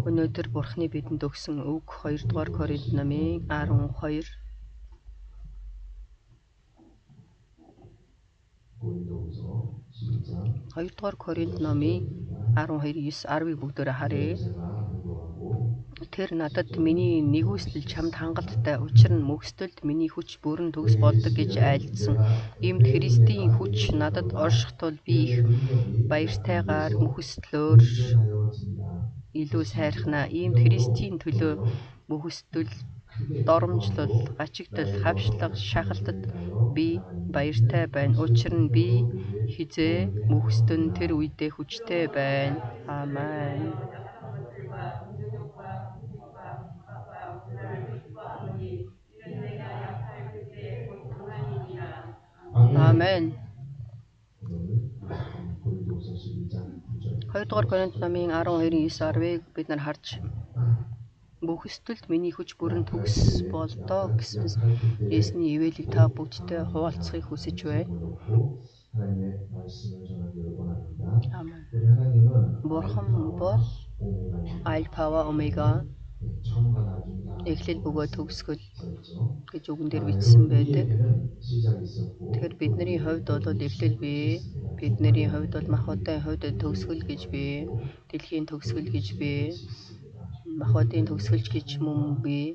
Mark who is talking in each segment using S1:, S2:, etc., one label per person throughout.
S1: Өнөөдөр Бурхны бидэнд өгсөн үг 2-р Коринт номын 12.
S2: 고린도후서 12장
S1: 2-р Коринт номын 12:9-10-ыг бүгдээрээ харъя. Тэр надад миний нэгүсэл чамд хангалттай, учир нь мөхсдөлд миний хүч бүрэн төгс болдог гэж айлдсан. Иймд Христийн хүч надад орших тул би их баяртайгаар мөхсдлөөр илүү сайрхнаа. Иймд Христийн төлөө мөхсдөл, доромжлол, гачигдал, хавшлага, шахалтад би баяртай байна. Учир нь би хизээ мөхсдөн тэр үедээ хүчтэй байна. Амен. Амен. 2-р Коринт номын 12:9-10-ыг бид нар харж мөхсдөлд миний хүч бүрэн төгс болдоо гэсэн Есүсний ивэлийг та бүгдтэй хуваалцахыг хүсэж байна. Амен. Бурхан бол Альфава Омега, эхлэл бөгөөд төгсгөл гэж үгэн дээр бичсэн байдаг. Тэгэхээр бидний хувьд бол эхлэл бий, бидний хувьд бол махбодын хувьд төгсгөл гэж бий, дэлхийн төгсгөл гэж бий, махбодын төгсгөлч гэж мөн бий.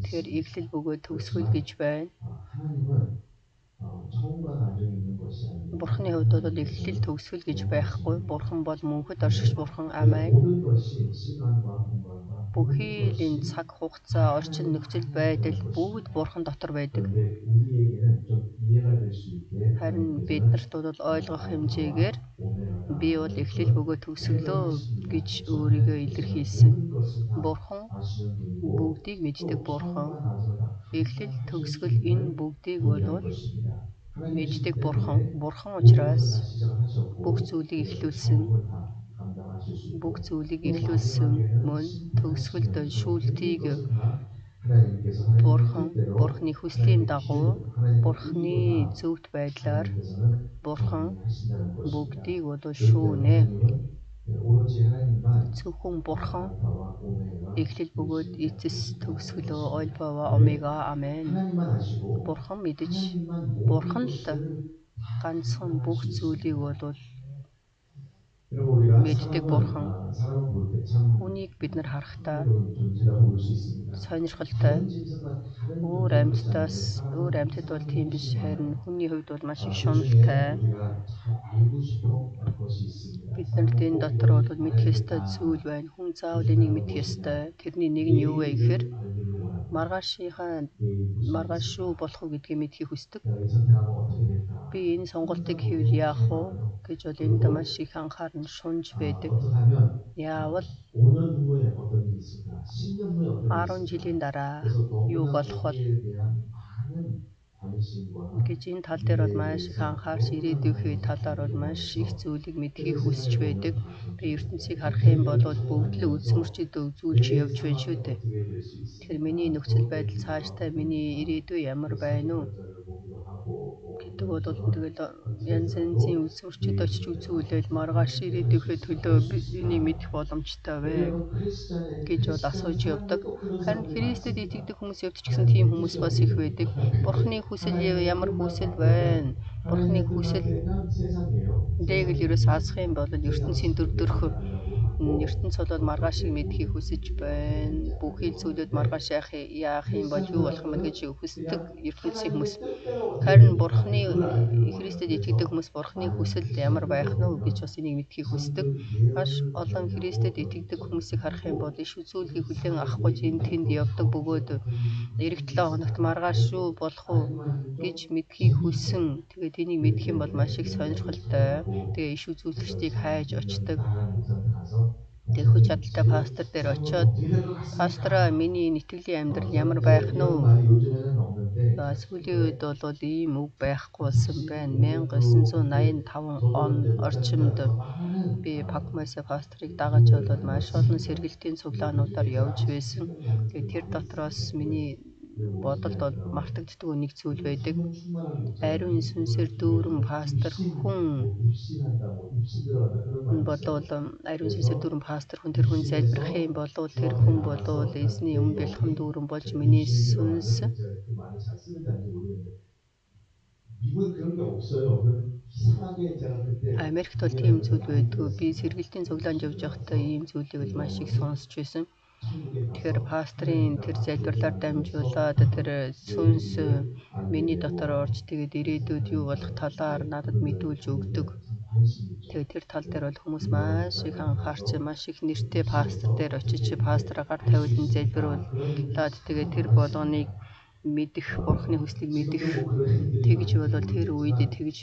S1: Тэгэхээр эхлэл бөгөөд төгсгөл гэж байна. Бурхны хувьд бол эхлэл төгсгөл гэж байхгүй. Бурхан бол мөнхөд оршигч Бурхан. Амен. Бүхий л энэ цаг хугацаа, орчин нөхцөл байдал бүгд Бурхан дотор байдаг. Харин биднэрт бол ойлгох хэмжээгээр би бол эхлэл бөгөөд төгсгөлөө гэж өөрийгөө илэрхийлсэн. Бурхан бүгдийг мэддэг Бурхан. Эхлэл төгсгөл энэ бүгдийг бол мэддэг Бурхан. Бурхан учраас бүх зүйлийг эхлүүлсэн. Бүх зүйлийг эхлүүлсэн мөн төгсгөлд шүүлтийг Бурханы хүслийн дагуу, Бурханы зөвхт байдлаар Бурхан бүгдийг бол шүүнэ. Зөвхөн Бурхан эхлэл бөгөөд эцэс төгсгөлөө Альфава Омега. Амен. Бурхан мэдэж, Бурхан л ганцхан бүх зүйлийг бол мэддэг Бурхан. Үнийг бид нар харахтаа сонирхолтой. Өөр амьтад бол тийм биш, харин хүний хувьд бол маш их шуналтай. Биднэрт энэ дотор бол мэдэх ёстой зүйл байна. Хүн заавал энийг мэдэх ёстой. Тэрний нэг нь юу вэ гэхээр маргааш шүү болох уу гэдгийг мэдхийг хүсдэг. Би энэ сонголтыг хийвэл яах вэ гэж бол энд маш их анхааран шунж байдаг. Яавал 10 жилийн дараа юу болох вэ гэж энэ тал дээр бол маш их анхаарч, ирээдүйн талаар бол маш их зүйлийг мэдхийг хүсэж байдаг. Би ертөнцийг харах юм бол бүгд л үзмэрчд үзүүлж явж байна шүү дээ. Тэгэхээр миний нөхцөл байдал цаашдаа миний ирээдүй ямар байна уу гэдэг бол тэгэл янз янзын үзмэрчд очиж үзүүлэл маргааш ирээдүйн төлөө энийг мэдэх боломжтой вэ гэж бол асууж явдаг. Харин Христэд итгэдэг хүмүүс явж ч гэсэн тийм хүмүүс бас их байдаг. Бурхны хүсэл ямар хүсэл байна? Бурхны хүсэл дээгэл ерөөс хаасах юм бол ертөнцийн дөрөх ертөнц бол маргаашийг мэдхийг хүсэж байна. Бүхий л зүйлүүд маргааш яах юм бол юу болох юм гэж хүсдэг ертөнцийн хүмүүс. Харин Бурхны Христэд итгэдэг хүмүүс Бурхны хүсэл ямар байх нь вэ гэж бас энийг мэдхийг хүсдэг. Маш олон Христэд итгэдэг хүмүүсийг харах юм бол иш үзүүлгийг хүлээн авахгүй энд тэнд явдаг бөгөөд эх 7 хоногт маргааш шүү болох уу гэж мэдхийг хүссэн. Тэгээд энийг мэдэх юм бол маш их сонирхолтой. Тэгээ иш үзүүлэгчдийг хайж очдог. Тэр хүч чадалтай пастор дээр очиод пастораа миний итгэлийн амьдрал ямар байх нь вэ? Сүүлийн үед бол ийм үг байхгүй болсон байна. 1985 он орчимд би Пакмайса пасторыг дагаж бол маш олон сэргэлтийн цуглаануудаар явж байсан. Тэгээд тэр дотроос миний бодолд бол мартагддаг нэг зүйл байдаг.
S2: 성령 충만한 목사가
S1: Ариун сүнсээр дүүрэн пастор хүн
S2: 입신한다, 입신 들어간다 그런 말
S1: болвол ариун сүнсээр дүүрэн пастор хүн тэр хүн залбирах юм болвол тэр хүн болвол эзний өмнө бэлхэм дүүрэн болж миний сүнс
S2: 그 말을 잘 쓰는지 아닌지 모르겠는데 미국은 그런 게 없어요. 이상하게 제가 그때
S1: Америкт бол тийм зүйл байдгүй. Би сэргэлтийн цуглаанд явж байхдаа ийм зүйлийг бол маш их сонсч байсан. Тэгэхээр пастрын тэр залбирлаар дамжуулаад тэр сүнс миний дотор орж тэгээд ирээдүйд юу болох талаар надад мэдүүлж өгдөг. Тэгээд тэр тал дээр бол хүмүүс маш их анхаарч маш их нэртэй пастор дээр очиж пастраа гар тавилан залбируулаад тэгээд тэр болгоныг мэдэх, бурхны хүслийг мэдэх тэгж болол тэр үед тэгж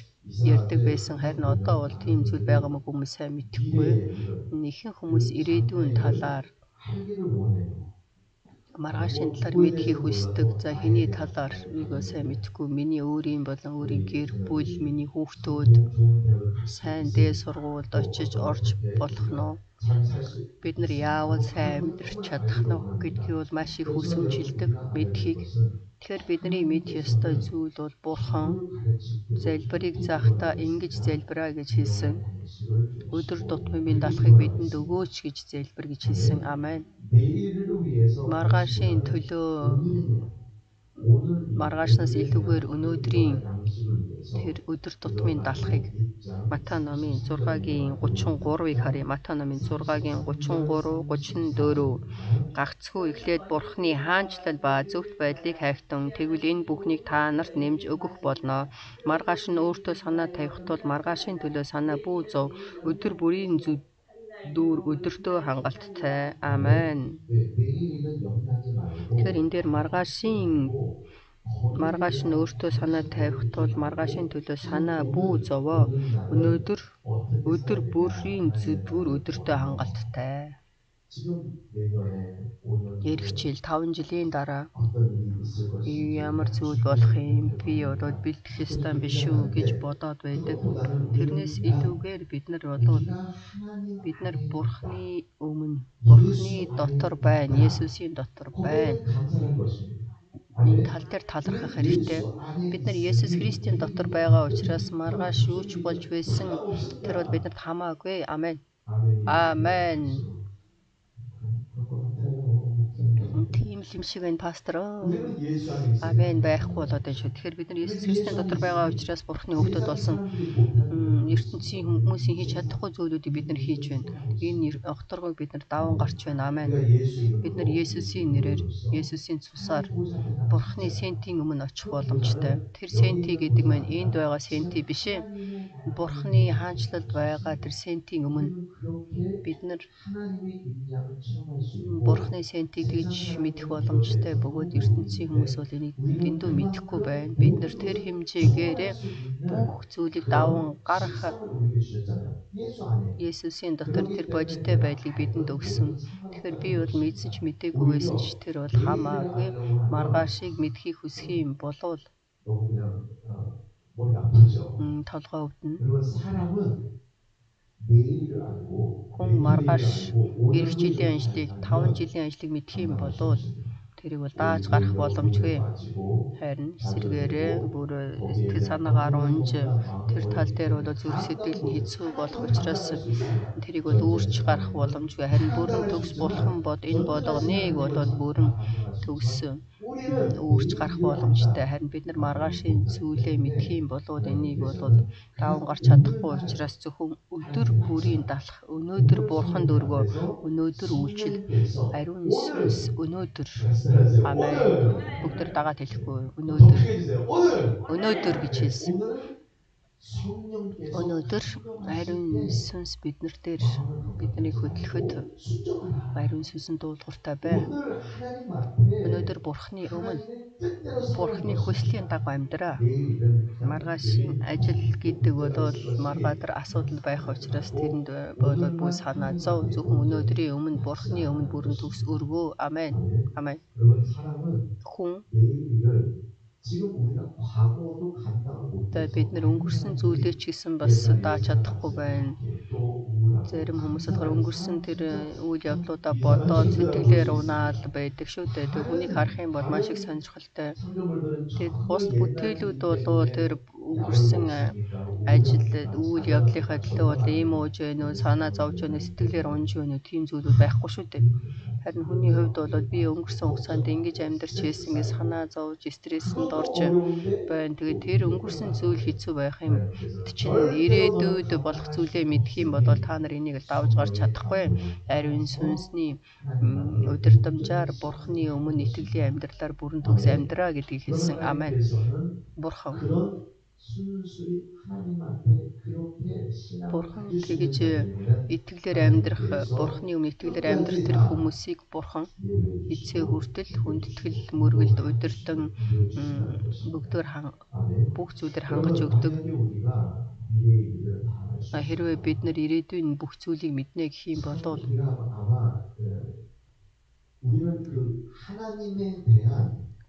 S1: ярьдаг байсан. Харин одоо бол тийм зүйл байгаа мó хүмүүс сайн мэдэхгүй. Ихэнх хүмүүс ирээдүйн талаар маргаашийн талаар мэдхийг хүсдэг. За хэний талаар үгүй сайн мэдэхгүй. Миний өөрийн болон өөрийн гэр бүл, миний хүүхдүүд сайн дээд сургуульд очиж орж болох нь бид нар яавал сайн амьдрч чадах нь гэдгийг бол маш их хүсэмжилдэг мэдхийг. Тэгэхээр бидний мэдэх ёстой зүйл бол Бурхан залбирыг заахтаа ингэж залбираа гэж хэлсэн. Өдөр тутмын минь даалхыг бидэнд өгөөч гэж залбир гэж хэлсэн. Амен. Маргаашийн төлөө маргаашнаас илүүгээр өнөөдрийн тэр өдөр тутмын даалхыг Матай номын 6-гийн 33-ыг харъя. Матай номын 6-гийн 33, 34 гагцхүү эхлээд Бурхны хаанчлал ба зөвхт байдлыг хайхтун тэгвэл энэ бүхнийг та нарт нэмж өгөх болно. Маргааш нь өөртөө санаа тавих тул маргаашийн төлөө санаа бүү зов. Өдөр бүрийн дүүр өдөртөө хангалттай. Амен. Тэгэхээр энэ дээр маргааш нь өөртөө санаа тавих тул маргаашийн төлөө санаа бүү зовоо. Өдөр бүрийн дүүр өдөртөө хангалттай. Эх жил 5 жилийн дараа ямар зүйл болох юм би одоо бэлтгэх ёстой биш үү гэж бодоод байдаг. Тэрнээс илүүгээр бид нар Бурхны өмнө, Бурхны дотор байна, Есүсийн дотор байна. Энэ тал дээр талархах хэрэгтэй. Бид нар Есүс Христийн дотор байгаа учраас маргааш юу ч болж байсан тэр бол бидэнд хамаагүй. Амен. Амен. Тийм л юм шиг байна пастор. Амен байхгүй болоод байна шүү. Тэгэхээр бид нар Есүс Христийн дотор байгаа учраас Бурхны хүүхдүүд болсон ертөнцийн хүмүүсийн хийж чадахгүй зүйлүүдийг бид нар хийж байна. Энэ огторгыг бид нар даван гарч байна. Амен. Бид нар Есүсийн нэрээр, Есүсийн цусаар Бурхны сентийн өмнө очих боломжтой. Тэр сенти гэдэг маань энд байгаа сенти биш ээ. Бурхны хаанчлалд байгаа тэр сентийн өмнө бид нар Бурхны сентиг тэгж мэдэх боломжтой бөгөөд ертөнцийн хүмүүс бол энийг дэндүү мэдэхгүй байна. Бид нар тэр хэмжээгээр бүх зүйлийг даван гарах Есүсийн дотор тэр бодиттой байдлыг бидэнд өгсөн. Тэгэхээр би бол мэдсэж мэдээгүй байсан ч тэр бол хамаагүй. Маргаашийг мэдхийг хүсэх юм болвол толгой өвдөн. Хүн маргааш эх жилийн ажлыг 5 жилийн ажлыг мэдэх юм болвол тэрийг бол дааж гарах боломжгүй. Харин эсвэргээрээ бүр сэтгэл санаагаар унж тэр тал дээр бол зүрх сэтгэл нь хэцүү болох учраас тэрийг бол өөрч гарах боломжгүй. Харин бүрэн төгс булхан бод энэ болгоныг болоод бүрэн төгс өөрч гарах боломжтой. Харин бид нар маргаашийн зүйлээ мэдэх юм болоод энийг бол даван гарч чадахгүй учраас зөвхөн өдөр бүрийн даалх, өнөөдөр бурхан дөрвөө, өнөөдөр үйлчил, ариун сүнс өнөөдөр. Амен. Бүгд дагаад хэлэхгүй өнөөдөр гэж хэлсэн. Өнөөдөр ариун сүнс биднийг хөдлөхөд ариун сүнсэн дуулууртай бай. Өнөөдөр Бурхны өмнө Бурхны хүслийн дагуу амьдраа. Маргаашийн ажил гэдэг бол маргаадар асуудал байх учраас тэрэнд болоод бүх санаа зов. Зөвхөн өнөөдрийн өмнө Бурхны өмнө бүрэн төгс өргөө. Амен. Амен. Хүн
S2: 지금 우리가 과거도 감당을
S1: Бид
S2: 못해서
S1: нар өнгөрсөн
S2: 항상
S1: зүйлээ ч гэсэн бас дааж чадахгүй байна.
S2: 또 우울하고
S1: Зарим хүмүүс болохоор
S2: 항상
S1: өнгөрсөн тэр үйл явдлуудаа
S2: 위험한
S1: бодоод
S2: 시간을
S1: сэтгэлээр
S2: 보내고
S1: унаад
S2: 있습니다.
S1: байдаг шүү дээ. Тэг хүнийг харах юм бол маш их сонирхолтой.
S2: 성경물들은
S1: Тэг
S2: 전혀
S1: бус
S2: 옛날
S1: бүтээлүүд
S2: 일이기
S1: бол
S2: 때문에
S1: тэр
S2: 야을
S1: өнгөрсөн
S2: 먹습니까?
S1: ажил
S2: 우울합니까?
S1: үйл
S2: 사과합니까?
S1: явдлынхаа төлөө бол ийм ууж байна уу, санаа зовж байна уу, сэтгэлээр унж байна уу, тийм зүйлүүд байхгүй шүү дээ. Харин хүний хувьд бол би өнгөрсөн хугацаанд ингэж амьдарч байсан гэж санаа зовж, стрессэнд орж байна. Тэгээд тэр өнгөрсөн зүйл хэцүү байх юм. Чинь ирээдүйд болох зүйлээ мэдэх юм бол та нар энийг л давж гарч чадахгүй. Ариун сүнсний удирдамжаар Бурхны өмнө итгэлийн амьдралаар бүрэн төгс амьдраа гэдгийг хэлсэн. Амен. Бурхан тэгж итгэлээр амьдрах, Бурхны өмнө итгэлээр амьдрах тэр хүмүүсийг Бурхан эцээ хүртэл хүндэтгэл, мөргөлд, удирдан бүх зүйлээр хангаж өгдөг. Хэрвээ бид нар ирээдүйн бүх зүйлийг мэднэ гэх юм бол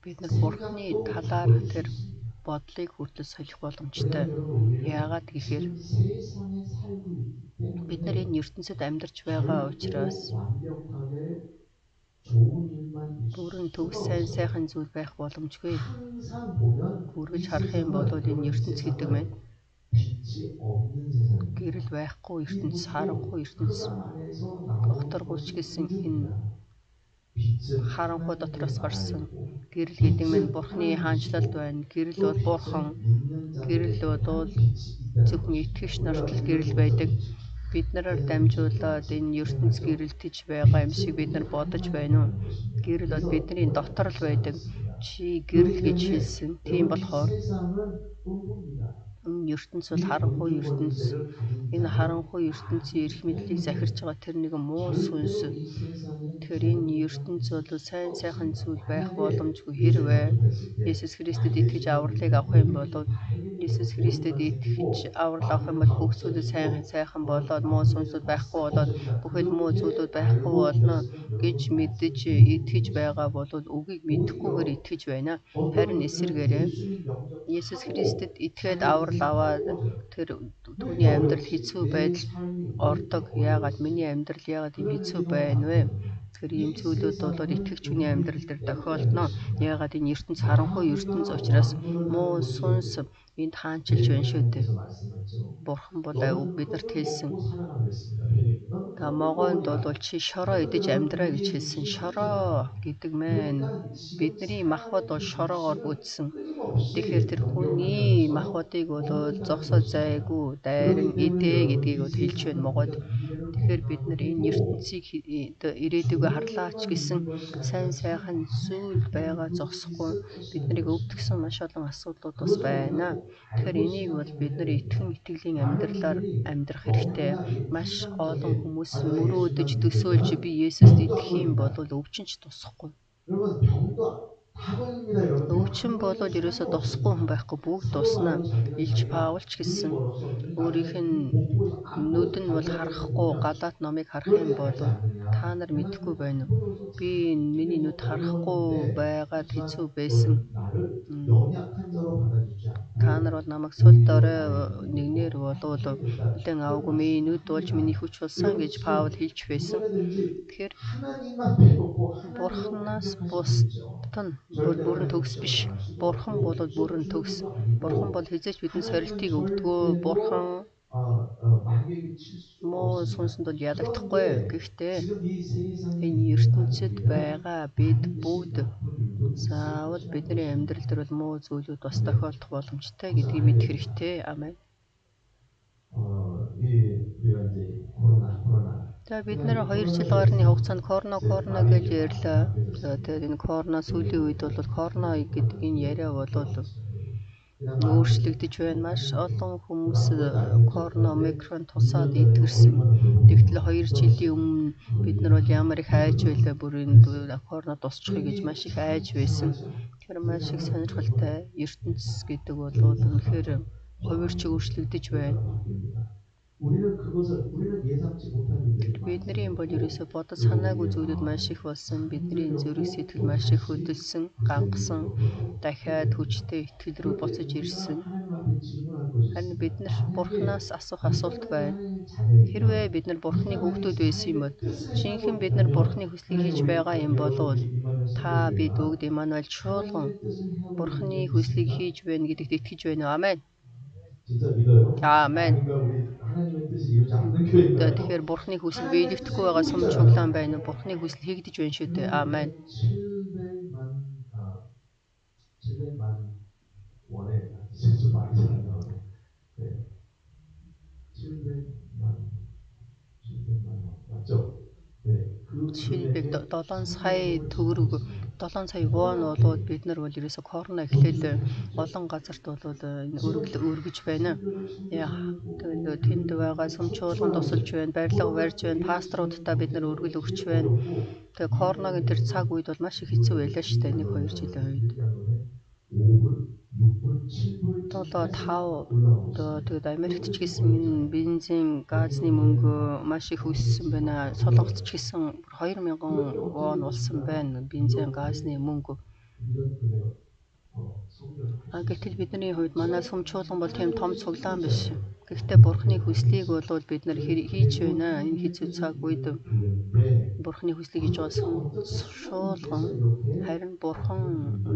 S1: бид нар Бурхны талаар тэр бодлыг хүртэл солих боломжтой. Яагаад гэхээр бид нар энэ ертөнцид амьдарч байгаа учраас бүрэн төгс сайхан зүйл байх боломжгүй. Үргэлж харах юм бол энэ ертөнц гэдэг маань гэрэл байхгүй ертөнц, харанхуй ертөнц. Доктор Гуч гэсэн энэ харанхуй дотроос гарсан гэрэл гэдэг нь Бурхны хаанчлалд байна. Гэрэл бол Бурхан. Гэрэл бол зөвхөн итгэгч нарт л гэрэл байдаг. Бид нараар дамжуулаад энэ ертөнц гэрэлтэж байгаа юм шиг бид нар бодож байна уу? Гэрэл бол бидний дотор л байдаг. Чи гэрэл гэж хэлсэн. Тийм болохоор энэ ертөнц бол харанхуй ертөнц. Энэ харанхуй ертөнцийн эрх мэдлийг захирч байгаа тэр нэгэн муу сүнс. Тэгэхээр энэ ертөнц бол сайхан зүйл байх боломжгүй. Хэрвээ Есүс Христэд итгэж авралыг авах юм бол Есүс Христэд итгэж аврал авах юм бол бүх зүйлүүд сайхан болоод муу сүнсүүд байхгүй болоод бүхэл муу зүйлүүд байхгүй болно гэж мэдэж итгэж байгаа бол үгийг мэдэхгүйгээр итгэж байна. Харин эсвэргээрээ Есүс Христэд итгээд аврал аваад тэр түүний амьдрал хэцүү байдал ордог. Яагаад миний амьдрал яагаад ийм хэцүү байна вэ? Тэгэхээр ийм зүйлүүд бол итгэгч хүний амьдрал дээр тохиолдно. Яагаад энэ ертөнц харанхуй ертөнц учраас муу сүнс энд хаанчилж байна шүү дээ. Бурхан бол биднэрт хэлсэн. Могоонд бол чи шороо идэж амьдраа гэж хэлсэн. Шороо гэдэг маань бидний махбод бол шороогоор бүтсэн. Тэгэхээр тэр хүний махбодыг бол зогсоо зайгүй дайран идэ гэдгийг бол хэлж байна могоод. Тэгэхээр бид нар энэ ертөнцийг ирээдүгөө харлаач гэсэн сайхан зүйл байгаа зогсохгүй бид нарыг өвдгсөн маш олон асуудлууд бас байна. Тэгэхээр энийг бол бид нар итгэлийн амьдралаар амьдрах хэрэгтэй. Маш олон хүмүүс мөрөөдөж төсөөлж би Есүст итгэх юм бол өвчин ч тусахгүй. Өвчин болоод ерөөсө тусахгүй хүн байхгүй бүгд туснаа. Илж Паул ч гэсэн өөрийнх нь нүд нь бол харахгүй гадаад номыг харах юм бол та нар мэдэхгүй байна уу? Би миний нүд харахгүй байгаад хэцүү байсан. Та нар бол намайг сул дорой нэгнэр болоод үлэн аваагүй миний нүд болж миний хүч болсон гэж Паул хэлж байсан. Тэгэхээр Бурханаас бусд нь бүрэн төгс биш. Бурхан бол бүрэн төгс. Бурхан бол хизээч бидний сорилтыг өгдөгөө. Бурхан муу сүнсэнд бол ядагдахгүй. Гэхдээ энэ ертөнцид байгаа бид бүгд заавал бидний амьдрал дээр бол муу зүйлүүд бас тохиолдох боломжтой гэдгийг мэдэх хэрэгтэй. Амен. За бид нэр 2 жил гарны хугацаанд корона гэж ярьлаа. За тэгээд энэ корона сүүлийн үед бол корона гэдэг энэ яриа болоод өөрчлөгдөж байна. Маш олон хүмүүс корона омикрон тусаад идгэрсэн. Тэгтэл 2 жилийн өмнө бид нар бол ямар их айж байлаа бүрийн корона тусчихыг гэж маш их айж байсан. Тэр маш их сонирхолтой ертөнц гэдэг бол үнэхээр хувирч өөрчлөгдөж байна.
S2: 우리는 예상치 못한 일들이
S1: Бидний
S2: 많잖아요.
S1: бол
S2: 또
S1: ерөөсө бодож санаагүй зүйлүүд маш их болсон. Бидний зүрх сэтгэл маш их хөдөлсөн, гангасан, дахиад хүчтэй итгэл рүү буцаж ирсэн.
S2: 하나님 앞에 질문할 것이
S1: Харин бид нар
S2: 있습니다.
S1: Бурханаас асуух асуулт
S2: 만약에
S1: байна.
S2: 하나님의 자녀이고
S1: Хэрвээ бид нар Бурханы хүүхдүүд байсан юм бол жинхэнэ бид нар Бурханы хүслийг хийж байгаа юм болов та бид бүгд Имануэль чуулган
S2: 하나님의 뜻을 행하고
S1: Бурханы
S2: 있는
S1: хүслийг
S2: 믿습니다.
S1: хийж байна гэдэгт итгэж байна уу? Амен.
S2: 진짜 믿어요?
S1: Амен.
S2: 아닌가 우리 하나님의 뜻을 이루지 않는 교회인가요?
S1: Тэгэхээр Бурханы хүсэл биелэгдэхгүй байгаа сум чуулган байна уу? Бурханы хүсэл хийгдэж байна шүү дээ. Амен.
S2: 700만 원에 좀 많이 살았나 네. 700만 원 맞죠? 네.
S1: Жишээлбэл 7 сая төгрөг 7 сая вон болоод бид нар бол ерөөсө корона эхлээд олон газарт бол өргөж байна. Тэгэл тэнд байгаа сумчуулган тусалж байна, барилга барьж байна, пасторудтай бид нар өргөл өгч байна. Тэгээ коронагийн тэр цаг үед бол маш их хэцүү байлаа шүү дээ. 1-2 жилийн үед. 7-5 тэгээд Америкт ч гэсэн энэ бензин, газны мөнгө маш их өссөн байна. Солонгост ч гэсэн 2000 вон болсон байна. Бензин, газны мөнгө. Гэтэл бидний хувьд манай сум чуулган бол тийм том цуглаан биш. Гэхдээ Бурханы хүслийг бол бид нар хийж байна. Энэ хэцүү цаг үед Бурханы хүслийг хийж байгаа шуулган харин Бурхан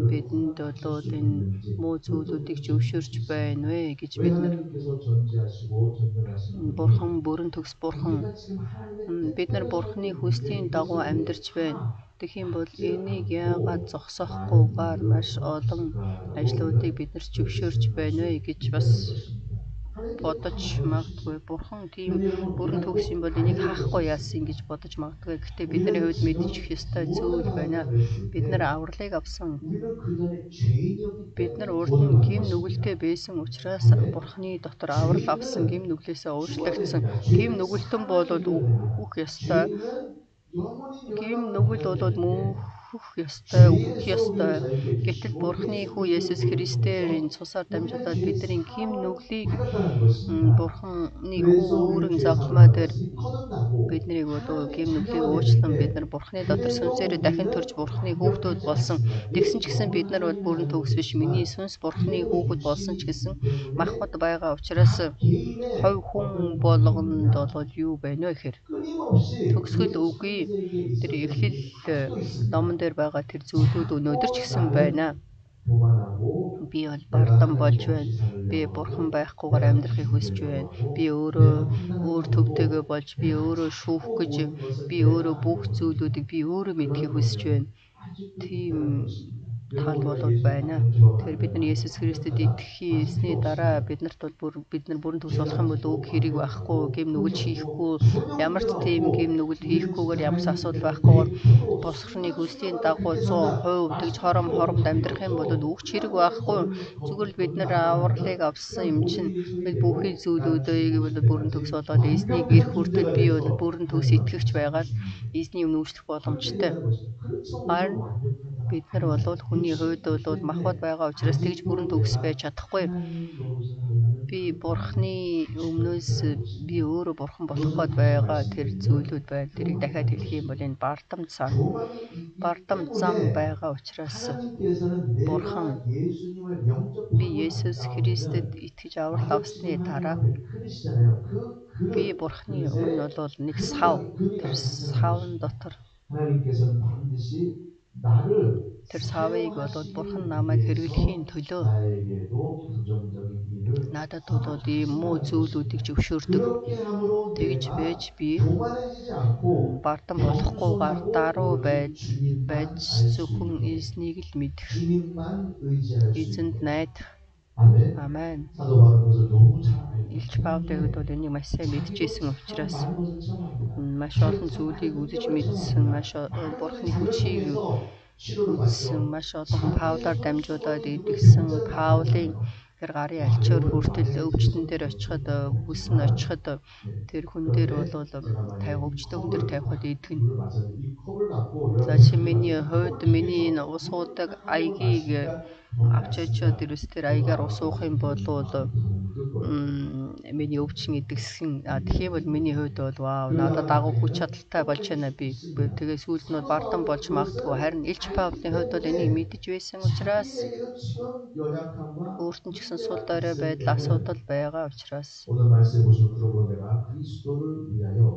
S1: бидэнд бол энэ муу зүйлүүдийг зөвшөөрч байна вэ гэж бид нар Бурхан бүрэн төгс Бурхан бид нар Бурханы хүслийн дагуу амьдарч байна. Тэгэх юм бол энийг яагаад зогсоохгүйгээр маш олон ажлуудыг бид нар зөвшөөрч байна вэ гэж бас бодож магадгүй. Бурхан тийм бүрэн төгс юм бол энийг хаахгүй яасан гэж бодож магадгүй. Гэхдээ бидний хувьд мэдчих ёстой зүйл байна. Бид нар авралыг авсан. Бид нар урд нь гим нүгэлтэй байсан учраас Бурханы дотор аврал авсан, гим нүглээсээ уучлагдсан. Гим нүгэлтэн болоод үхэх ёстой. Гим нүгэл болоод мөнхөх ёстой, үхэх ёстой. Гэтэл Бурханы хүү Есүс Христээр цусаар дамжуулаад бидний гим нүглийг Бурханы хүү өөрийн загламаа дээр биднийг бол гим нүглийг уучлан бид нар Бурханы дотор сүнсээрээ дахин төрж Бурханы хүүхдүүд болсон. Тэгсэн ч гэсэн бид нар бол бүрэн төгс биш. Миний сүнс Бурханы хүүхэд болсон ч гэсэн махбат байгаа учраас хувь хүн болгонд бол юу байна вэ гэхээр төгсгөл үгүй. Тэр эхлэл номон дээр байгаа тэр зүйлүүд өнөөдөр ч гэсэн байна. Би бол бардам болж байна. Би Бурхан байхгүйгээр амьдрахыг хүсэж байна. Би өөр төвтэйгээ болж би өөрөө шүүх гэж би өөрөө бүх зүйлүүдийг би өөрөө мэдхийг хүсэж байна. Тийм тал болоод байна. Тэгэхээр бид нар Есүс Христэд итгэхээсний дараа биднэрт бол бид нар бүрэн төгс болох юм бол үг хэрэг байхгүй, гим нүгэл хийхгүй, ямар ч тийм гим нүгэл хийхгүйгээр ямар ч асуудал байхгүйгээр Бурханы хүслийн дагуу 100% тэгж хоромд амьдрах юм бол үгч хэрэг байхгүй. Зүгээр л бид нар авралыг авсан юм чинь бүхий зүйлүүдийг бол бүрэн төгс болоод эзнийг ирэх хүртэл би бол бүрэн төгс итгэгч байгаад эзний өмнө үйлчлэх боломжтой. Харин бид нар бол хүний хувьд бол махбат байгаа учраас тэгж бүрэн төгс байж чадахгүй. Би Бурханы өмнөөс би өөрөө Бурхан болох гээд байгаа тэр зүйлүүд байна. Тэрийг дахиад хэлэх юм бол энэ бардам зам байгаа учраас Бурхан би Есүс Христэд итгэж аврал авсны дараа би Бурханы өмнө бол нэг сав тэр савн дотор тэр савыг болоод Бурхан намайг хэрэглэхийн төлөө надад бол ийм муу зүйлүүдийг зөвшөөрдөг. Тэгж байж би бардам болохгүйгээр даруй байж зөвхөн эзнийг л мэдэх. Эзэнд найдах. Амен. Илч Паулын хувьд бол энийг маш сайн мэдчихсэн учраас маш олон зүйлийг үзэж мэдсэн, маш Бурханы хүчийг үзсэн, маш олон Паулаар дамжуулаад идэгсэн. Паулын тэр гарын альчаар хүртэл өвчтөн дээр очиход, бүсэн очиход тэр хүн дээр бол өвчтөн хүн дээр тавихад идэгнэ. За чи миний хувьд миний энэ ус уудаг аягийг авч очиод тэр аягаар ус уух юм бол миний өвчин эдгэсгэн тэгэх юм бол миний хувьд бол вау надад агуу хүч чадалтай болж байна би. Тэгээ сүүлд нь бол бардам болж магадгүй. Харин Илч Паулын хувьд бол энийг мэдэж байсан учраас
S2: 우리에게도 지금 연약함과
S1: өөрт нь ч гэсэн сул дорой байдал асуудал байгаа учраас
S2: 오늘 말씀 보시면 그러므로 내가 그리스도를 위하여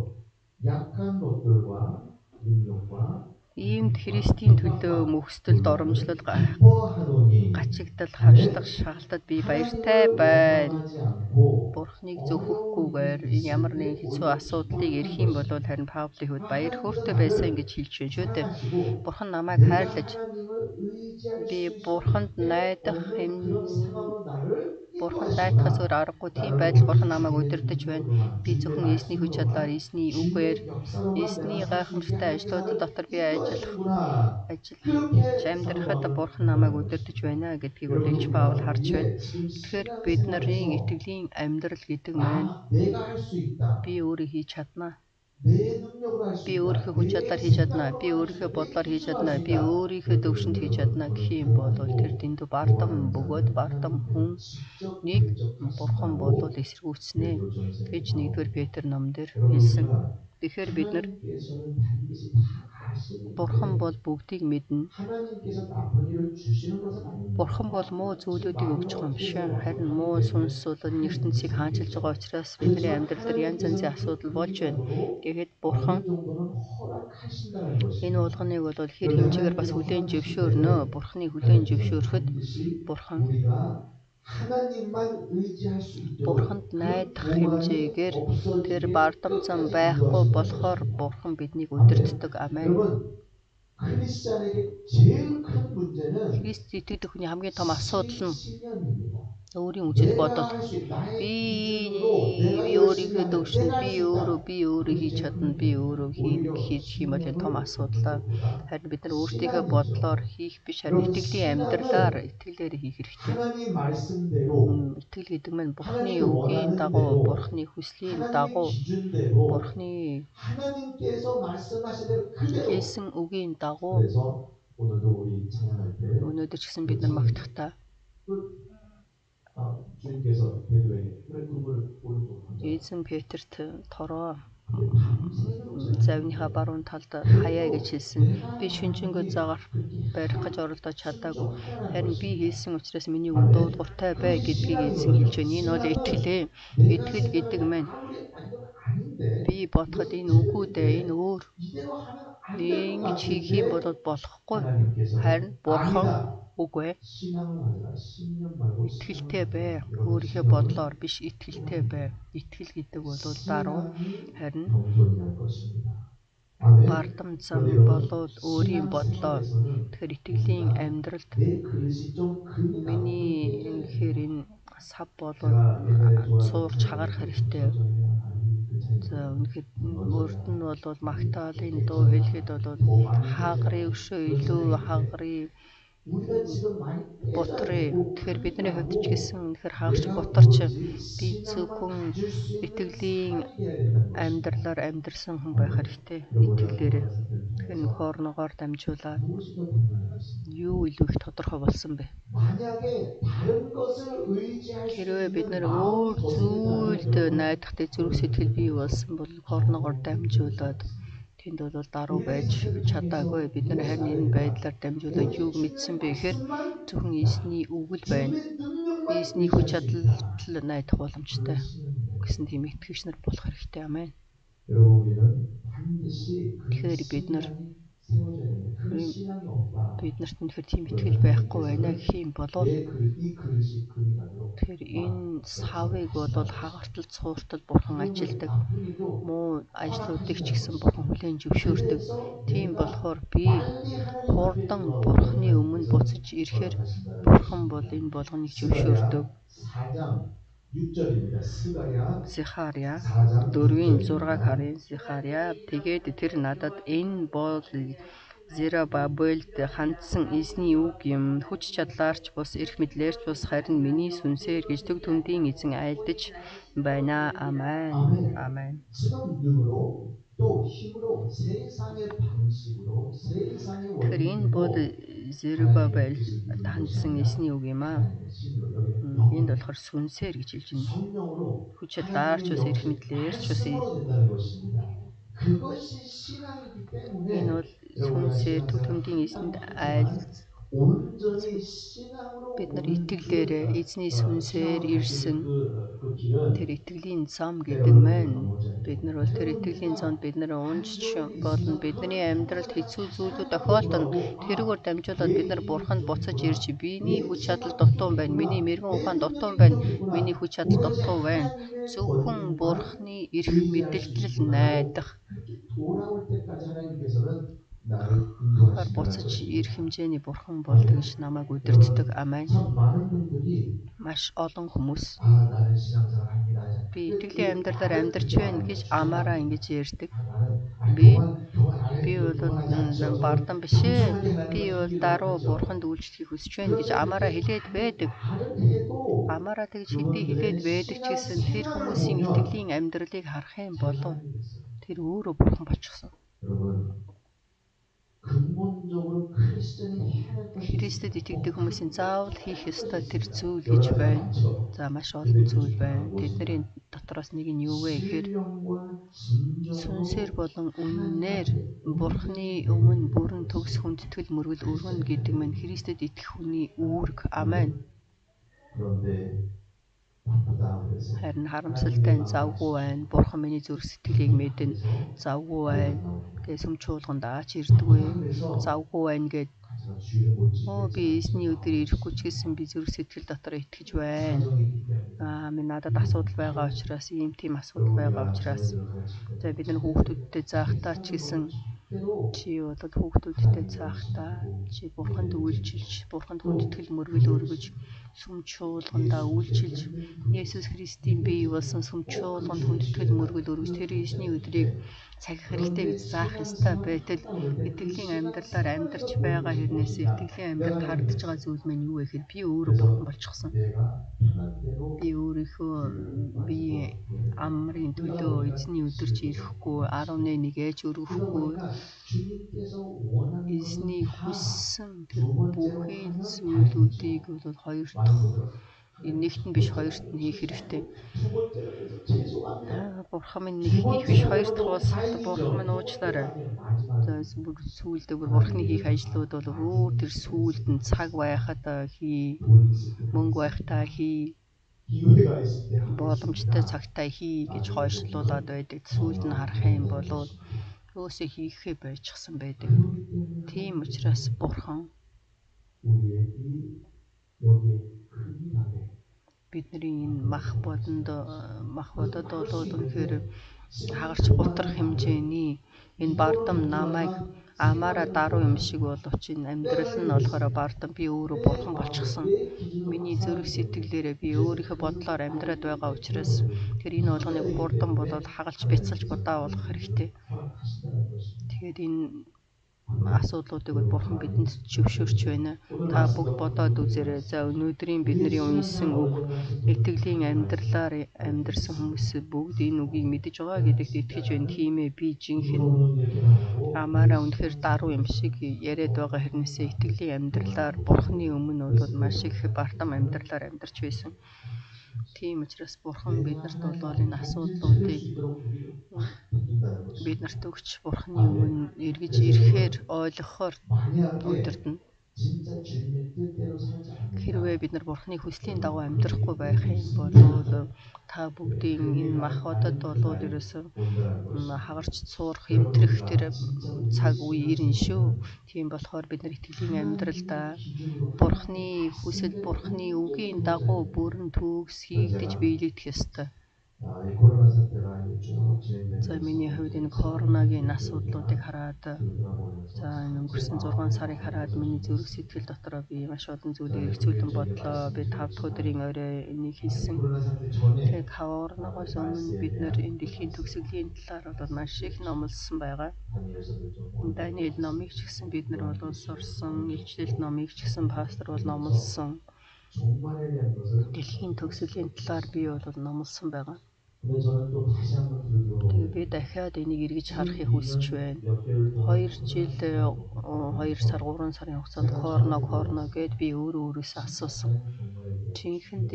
S2: 약한 것들과 능력과
S1: иймд Христийн төлөө мөхсдөл доромжлол
S2: 기뻐하노니
S1: гачигдал хавшлах шагалдад би баяртай байна.
S2: 원하지 않고
S1: Бурхныг зөвхөхгүйгээр энэ ямар нэгэн хэцүү асуудлыг эрх юм бол харин Паулын хувьд баяр хөөртэй байсан гэж хэлж байна шүү дээ. Бурхан намайг хайрлаж
S2: 하나님을 의지할
S1: би
S2: 수
S1: Бурханд найдах
S2: 그런 상황으로 나를
S1: Бурхан найдахаас өөр аргагүй тийм байдал Бурхан намайг удирдах байна. Би зөвхөн эзний хүч чадлаар, эзний үгээр, эзний гайхамшигтай ажлууд дотор би ажиллаж амьдрахад Бурхан намайг удирдах байна гэдгийг үлээж Паул харж байна. Тэгэхээр бидний итгэлийн амьдрал гэдэг маань
S2: 내가 할 수 있다.
S1: би өөрөө хийж чадна.
S2: 내 능력으로 할 수
S1: Би
S2: 있다.
S1: өөрийнхөө хүч чадлаар хийж чадна. Би өөрийнхөө бодлоор хийж чадна. Би өөрийнхөө төвшөнд хийж чадна гэх юм бол тэр дэндүү бардам бөгөөд бардам хүн нэг Бурхан болол эсэргүүцнэ гэж 1-р Петр номдэр хэлсэн. Тэгэхээр бид нар
S2: 하나님께서는 반드시 다 아시는
S1: Бурхан бол бүгдийг мэднэ.
S2: 하나님께서 나쁜 일을 주시는 것은 아닙니다.
S1: Бурхан бол муу зүйлүүдийг өгч байгаа юм биш. Харин муу сүнс бол ертөнцийг хаанчилж байгаа учраас бидний амьдрал дээр янз янзын асуудал болж байна. Гэхдээ Бурхан
S2: 어느 정도는 허락하신다는 것이
S1: энэ уулганыг бол хэр хэмжээгээр бас хүлээн зөвшөөрнө. Бурханы хүлээн зөвшөөрөхөд Бурхан
S2: 우리가 하나님만 의지할 수 있도록
S1: Бурханд найдах хэмжээгээр тэр бардам зам байхгүй болохоор Бурхан биднийг удирддаг. Амен.
S2: 여러분 크리스찬에게 제일 큰 문제는
S1: Христ итгэдэг хүний хамгийн том асуудал нь
S2: 신념입니다.
S1: өөрийн үжил бодол.
S2: 내가 할수 있다. 나의
S1: Би
S2: 능력으로
S1: өөрийнхөө төвшөнд би өөрөө хийж чадна. Би өөрөө хийж юм бол энэ том асуудал. Харин бид нар өөрсдийнхөө бодлоор хийх биш харин итгэлийн амьдралаар итгэлээр хийх хэрэгтэй.
S2: 하나님 말씀대로
S1: Итгэл гэдэг нь Бурханы үгийн дагуу, Бурханы хүслийн дагуу,
S2: 기준대로
S1: Бурханы
S2: 하나님께서 말씀하신 대로 그대로
S1: хэлсэн үгийн дагуу
S2: 그래서 오늘도 우리 찬양할 때
S1: өнөөдөр ч гэсэн бид нар магтахдаа
S2: 주님께서 베드로에게 그래 그분을 오른쪽 앉아
S1: Эзэн Петрт тороо
S2: 밤새도록
S1: завныхаа баруун талд хаяа гэж хэлсэн. Би шүнжэнгөө загаар барих гэж оролдож чадаагүй. Харин би хэлсэн учраас миний үн дуулууртай бай гэдгийг эзэн хэлж байна. Энэ бол итгэлээ. Итгэл гэдэг маань
S2: 아닌데
S1: би бодоход энэ үгүй дээ. Энэ өөр.
S2: 이대로 하면
S1: Ингэж хийх юм бол болохгүй.
S2: 하나님께서
S1: Харин Бурхан үгүй.
S2: 신앙을 가져라 신념 말고
S1: Итгэлтэй бай. Өөрийнхөө бодлоор биш итгэлтэй бай. Итгэл гэдэг бол даруй харин
S2: 겸손할 것입니다. 아멘.
S1: бардам зам болоод өөрийн бодлоор тэгэхээр итгэлийн амьдралд
S2: 내 그릇이 좀 크게
S1: миний үнэхээр энэ сав болоод
S2: 제가
S1: цуугч хагарах хэрэгтэй.
S2: 그
S1: За үнэхээр өөрт нь бол магтаалын дуу хэлэхэд бол хаагрын өшөө илүү хаагрын
S2: 우리가 지금 많이
S1: бутрыг тэгэхээр бидний хувьд ч гэсэн үнэхээр хаагч бутарч би зөвхөн итгэлийн амьдралаар амьдрсан хүн байх хэрэгтэй. Итгэлээрээ тэгэхээр нөхөрнөгоор дамжуулаад юу илүү их тодорхой болсон бэ?
S2: 만약에 다른 것을 의지할 수
S1: Хэрвээ бид нэр өөр зүйлд найдахтай зүрх сэтгэл бий болсон бол нөхөрнөгоор дамжуулаад тэнд бол даруй байж чадаагүй. Бид нар харин энэ байдлаар дамжуулаад юу мэдсэн бэ гэхээр зөвхөн эзний үгэл байна. Эзний хүч чадал найдах боломжтой гэсэн тийм итгэгч нар болох хэрэгтэй. Амен.
S2: 여러분 우리는 반드시
S1: Тэгэхээр бид нар
S2: 세워져야 됩니다. 그 신앙이 없다.
S1: биднэрт нөхөр тийм итгэл байхгүй байна гэх юм болоо
S2: 내 그릇 이 그릇이 금이 가도록
S1: тэгэхээр энэ савыг бол хагартал цууртал бурхан ажилдаг. Муу ажлуудыг ч гэсэн бурхан хүлээн зөвшөөрдөг. Тийм болохоор би хурдан бурханы өмнө буцаж ирэхээр бурхан бол энэ болгоныг зөвшөөрдөг.
S2: 4장 6절입니다. 스가랴
S1: Зихария
S2: 4장
S1: 4-6-ыг харъя. Зихария тэгээд тэр надад энэ бол Зерубабелд хандсан эзний үг юм. Хүч чадлаарч бус эрх мэдлээрч бус харин миний сүнсээр гэж төг түндийн эзэн айлдаж байна. Амен. Амен.
S2: 지금 믿음으로 또 힘으로 세상의 방식으로 세상의
S1: Тэгэхээр энэ бол
S2: 원리대로
S1: Зерубабел
S2: 하나님의 뜻을 이루는
S1: хандсан
S2: 것이
S1: эсний үг юм аа.
S2: 아니라 하나님의 힘으로 여기는
S1: Энд
S2: 영으로
S1: болохоор сүнсээр гэж хэлж байна.
S2: 성령으로
S1: Хүчээр дарч
S2: 하나님의
S1: бас эрх
S2: 영신
S1: мэдлээр ч бас
S2: 말씀으로 된다는 것입니다. 그것이 신앙이기 때문에
S1: энэ бол
S2: 여러분 우리가
S1: сүнсээр
S2: 신앙생활
S1: түлхэмдийн эсэнд
S2: 하지만 온전히 신앙으로
S1: бид нар
S2: 오는
S1: итгэлээрээ эзний сүнсээр
S2: 신앙으로
S1: ирсэн
S2: 가시는 그 길은
S1: тэр итгэлийн зам гэдэг маань бид нар бол тэр итгэлийн замд бид нар унжиж болно. Бидний амьдралд хэцүү зүйлүүд тохиолдоно. Тэрүүгээр дамжуулаад бид нар бурханд буцаж ирж биений хүч чадал дутуу байна. Миний мэрэгэн ухаан дутуу байна. Миний хүч чадал дутуу байна. Зөвхөн бурхны эрх мэдээлэл найдах
S2: 돌아올 때까지 하나님께서는 나를
S1: хар буцаж ирэх хэмжээний бурхан бол тэгж намайг удирддаг. Амен.
S2: 참 많은 분들이
S1: Маш олон хүмүүс
S2: 나는 신앙생활 합니다.
S1: би итгэлийн амьдралаар амьдарч байна гэж амаараа ингэж ярьдаг.
S2: 나는
S1: Би
S2: 교만 안
S1: би
S2: 해도
S1: бол бардан биш ээ. Би бол даруй бурханд үйлчлэхийг хүсэж байна гэж амаараа хэлээд байдаг. Амаараа тэгж хэдий хэлээд байдаг ч гэсэн тэр хүмүүсийн итгэлийн амьдралыг харах юм бол тэр өөрөө бурхан болчихсон.
S2: 여러분 근본적으로 크리스천이 해야 될
S1: Христэд итгэдэг хүмүүсийн заавал хийх ёстой тэр зүйл гэж байна. За маш олон зүйл байна. Тэдний дотроос нэг нь юу вэ гэхээр сүнсээр болон үннээр бурхны өмнө бүрэн төгс хүндэтгэл мөргөл өргөн гэдэг нь Христэд итгэх хүний үүрэг. Амен. Харин харамсалтай нь завгүй байна. Бурхан миний зүрх сэтгэлийг мэднэ. Завгүй байна. Гэж сүмчуулганд аач ирдэггүй. Завгүй байна гэд би эзний өдөр ирэхгүй ч гэсэн би зүрх сэтгэл дотор итгэж байна. Минь надад асуудал байгаа учраас ийм тийм асуудал байгаа учраас за бид нар хүүхдүүдтэй заахтаа ч гэсэн чи бол хүүхдүүдтэй заахтаа чи бурханд үйлчилж бурханд хүндэтгэл мөргөл өргөж сүмчуулгандаа үйлчилж Есүс Христийн бие болсон сүмчуулганд хүндэтгэл мөргөл өргөж тэр эзний өдрийг цагих хэрэгтэй гэж заах ёстой байтал итгэлийн амьдралаар амьдарч байгаа хэрнээс итгэлийн амьдралд хардж байгаа зүйл маань юу вэ гэхээр би өөрөө бурхан болчихсон. Би өөрийнхөө бие амрын төлөө эзний өдөр чи ирэхгүй 11 ээж өргөхгүй эзний хүссэн тэр бүхий зүйлүүдийг бол хоёр дахь нэгт нь биш хоёрт нь хийх хэрэгтэй. Бурхан минь нэгнийх биш хоёр дахь бас бурхан минь уучлаарай. За бүр сүүлдээ бүр бурханы хийх ажлууд бол өөр тэр сүүлд нь цаг байхад хий, мөнгө байхтаа хий, боломжтой цагтаа хий гэж хойшлуулад байдаг. Сүүлд нь харах юм бол өөсөө хийхээ байчихсан байдаг. Тийм учраас бурхан бидний энэ мах бодод болоод үнэхээр хагарч бутрах хэмжээний энэ бардам намайг амаараа даруй юм шиг боловч энэ амьдрал нь болохоор бардам би өөрөө бурхан болчихсон. Миний зүрх сэтгэлээрээ би өөрийнхөө бодлоор амьдраад байгаа учраас тэр энэ болгоныг хурдан болоод хагалж бяцалж будаа болох хэрэгтэй. Тэгэхээр энэ асуудлуудыг бол бурхан бидэнд зөвшөөрч байна. Та бүгд бодоод үзээрэй. За өнөөдрийн бидний унсан үг итгэлийн амьдралаар амьдарсан хүмүүс бүгд энэ үгийг мэдэж байгаа гэдэгт итгэж байна. Тиймээ би жинхэнэ амаараа үнэхээр даруй юм шиг яриад байгаа хэрнээсээ итгэлийн амьдралаар бурханы өмнө бол маш их бардам амьдралаар амьдарч байсан. Тийм учраас бурхан биднэрт бол энэ асуудлуудыг биднэрт өгч бурханы өмнө эргэж ирэхээр ойлгохоор удирдна. Хэрвээ бид нар бурханы хүслийн дагуу амьдрахгүй байх юм бол та бүгдийн энэ мах бодод болоод ерөөсөө хагарч цуурах, эмтрэх тэр цаг үе ирнэ шүү. Тийм болохоор бид нар итгэлийн амьдралдаа бурханы хүсэл, бурханы үгийн дагуу бүрэн төгс хийгдэж биелэгдэх ёстой. За миний хувьд энэ коронагийн асуудлуудыг хараад за энэ өнгөрсөн 6 сарыг хараад миний зүрх сэтгэл дотор би маш олон зүйлийг эргцүүлэн бодлоо. Би 5 дахь өдрийн орой энийг хэлсэн. Тэгээ коронавигоос өмнө бид нэр энэ дэлхийн төгсгөлийн талаар бол маш их номлосон байгаа. Даниэл номыг ч гэсэн бид нар бол сурсан, илчлэл номыг ч гэсэн пастор бол номлосон. Дэлхийн төгсгөлийн талаар би бол номлосон байгаа.
S2: 근데 저는 또 다시 한번
S1: Тэгээ би
S2: 들어보니
S1: дахиад энийг эргэж харахыг хүсэж
S2: 지금
S1: байна.
S2: 몇 개월 동안
S1: 2 жил, 2 сар, 3 сарын хугацаанд корно гэд би өөрөөсөө асуусан.
S2: 다른 종말에 대해
S1: Жинхэнэ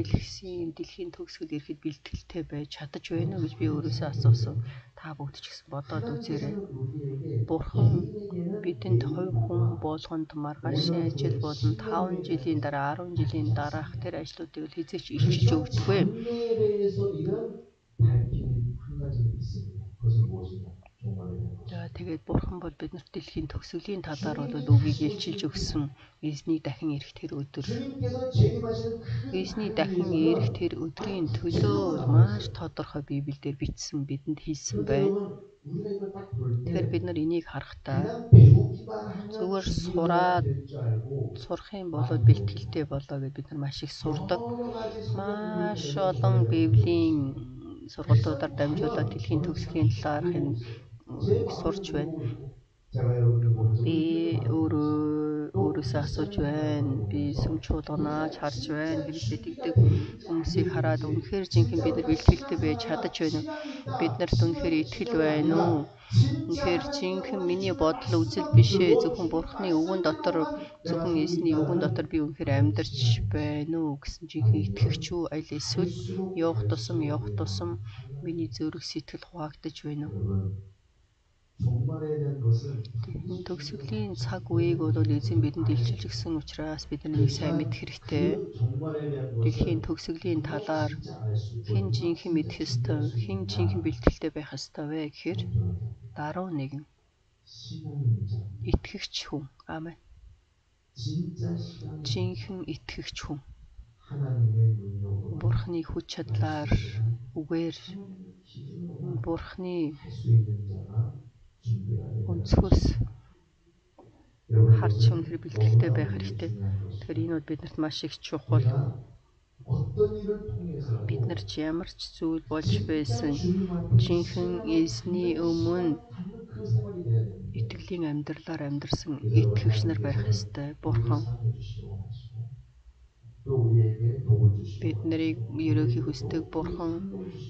S1: дэлхийн төгсгөл ирэхэд бэлтгэлтэй байж чадаж байна уу гэж би өөрөөсөө асуусан. Та бүгд ч гэсэн бодоод үзээрэй.
S2: 하나님께서는 우리에게
S1: Бурхан
S2: 개인에게는
S1: бидэнд хувь хүн
S2: 내일이나
S1: болгонд маргаашийн ажил болон 5 жилийн дараа 10 жилийн дараах тэр ажлуудыг л хэзээ ч илчилж өгдөггүй.
S2: 장래에 대해서 이런 밝힘이 한 가지는 있습니다. 그것은 무엇이냐? 종말에 대한 것.
S1: За тэгээд Бурхан бол биднэрт дэлхийн төгсгөлийн талаар бол үгийг илчилж өгсөн. Эзний дахин ирэх тэр өдөр.
S2: 주님께서 재림하시는 그
S1: Эзний
S2: 날을
S1: дахин
S2: 위해서는
S1: ирэх тэр өдрийн төлөө маш тодорхой Библиэлд бичсэн, бидэнд хэлсэн
S2: 그런데
S1: байна.
S2: 여러분 우리가 이걸 딱 볼
S1: Тэгэхээр
S2: 때
S1: бид нар энийг харахтаа
S2: 그냥 배우기만 하면
S1: зүгээр
S2: 준비가 될 줄 알고
S1: сурах юм бол бэлтгэлтэй болоо гэж бид нар маш их сурдаг.
S2: 여러 가지
S1: Маш олон Библийн сургалтуудаар дамжуулаад дэлхийн төгсгөлийн талаарх энэ сурч байна.
S2: 제가 여러분이 보면서
S1: Би өөрөөсөө асууж байна. Би сүм чуулганаач харж байна. Хэрэглээ тэгдэг хүмүүсийг хараад үнэхээр жинхэнэ бид нар бэлтгэлтэй байж чадаж байна уу? Биднэрт үнэхээр итгэл байна уу? Үнэхээр жинхэнэ миний бодол үзэл бишээ. Зөвхөн Бурхны үгэн дотор, зөвхөн Эзний үгэн дотор би үнэхээр амьдарч байна уу гэсэн жинхэнэ итгэгч үү? Аль эсвэл явах тусам миний зүрх сэтгэл хуваагдаж байна уу?
S2: 종말에 대한 것은
S1: Төгсгөлийн цаг үеийг бол эзэн бидэнд илчилж өгсөн учраас бид нэг сайн мэдэх хэрэгтэй.
S2: 종말에 대한
S1: Дэлхийн
S2: 것은
S1: төгсгөлийн талаар
S2: 진짜 알수
S1: хэн жинхэнэ мэдэх ёстой, хэн жинхэнэ бэлтгэлтэй байх ёстой вэ гэхээр даруй нэгэн
S2: 신앙이 있는 자,
S1: итгэгч хүн. Аамен.
S2: 진짜 신앙이
S1: Жинхэнэ итгэгч хүн.
S2: 하나님의 능력으로
S1: Бурхны хүч чадлаар үгээр Бурхны
S2: 할 수 있는 자가 준비가 되어야
S1: өнцгөөс
S2: 여러분,
S1: харж
S2: 이것은
S1: үнэхээр бэлтгэлтэй байх
S2: 너무나
S1: хэрэгтэй.
S2: 중요한 것이고,
S1: Тэгэхээр энэ бол биднэрт маш их чухал.
S2: 우리가 어떤 일을 통해서라도
S1: Бид нар ч ямар ч зүйл болж
S2: 진짜
S1: байсан
S2: 주님 앞에
S1: жинхэнэ эзний өмнө
S2: 받는 그 생활이 돼야 됩니다.
S1: итгэлийн амьдралаар амьдарсан итгэгч нар байх ёстой. Бурхан
S2: 사랑해 주시기 원하시고 또 우리에게 복을 주시고
S1: бид нарыг ерөөхийг хүсдэг. Бурхан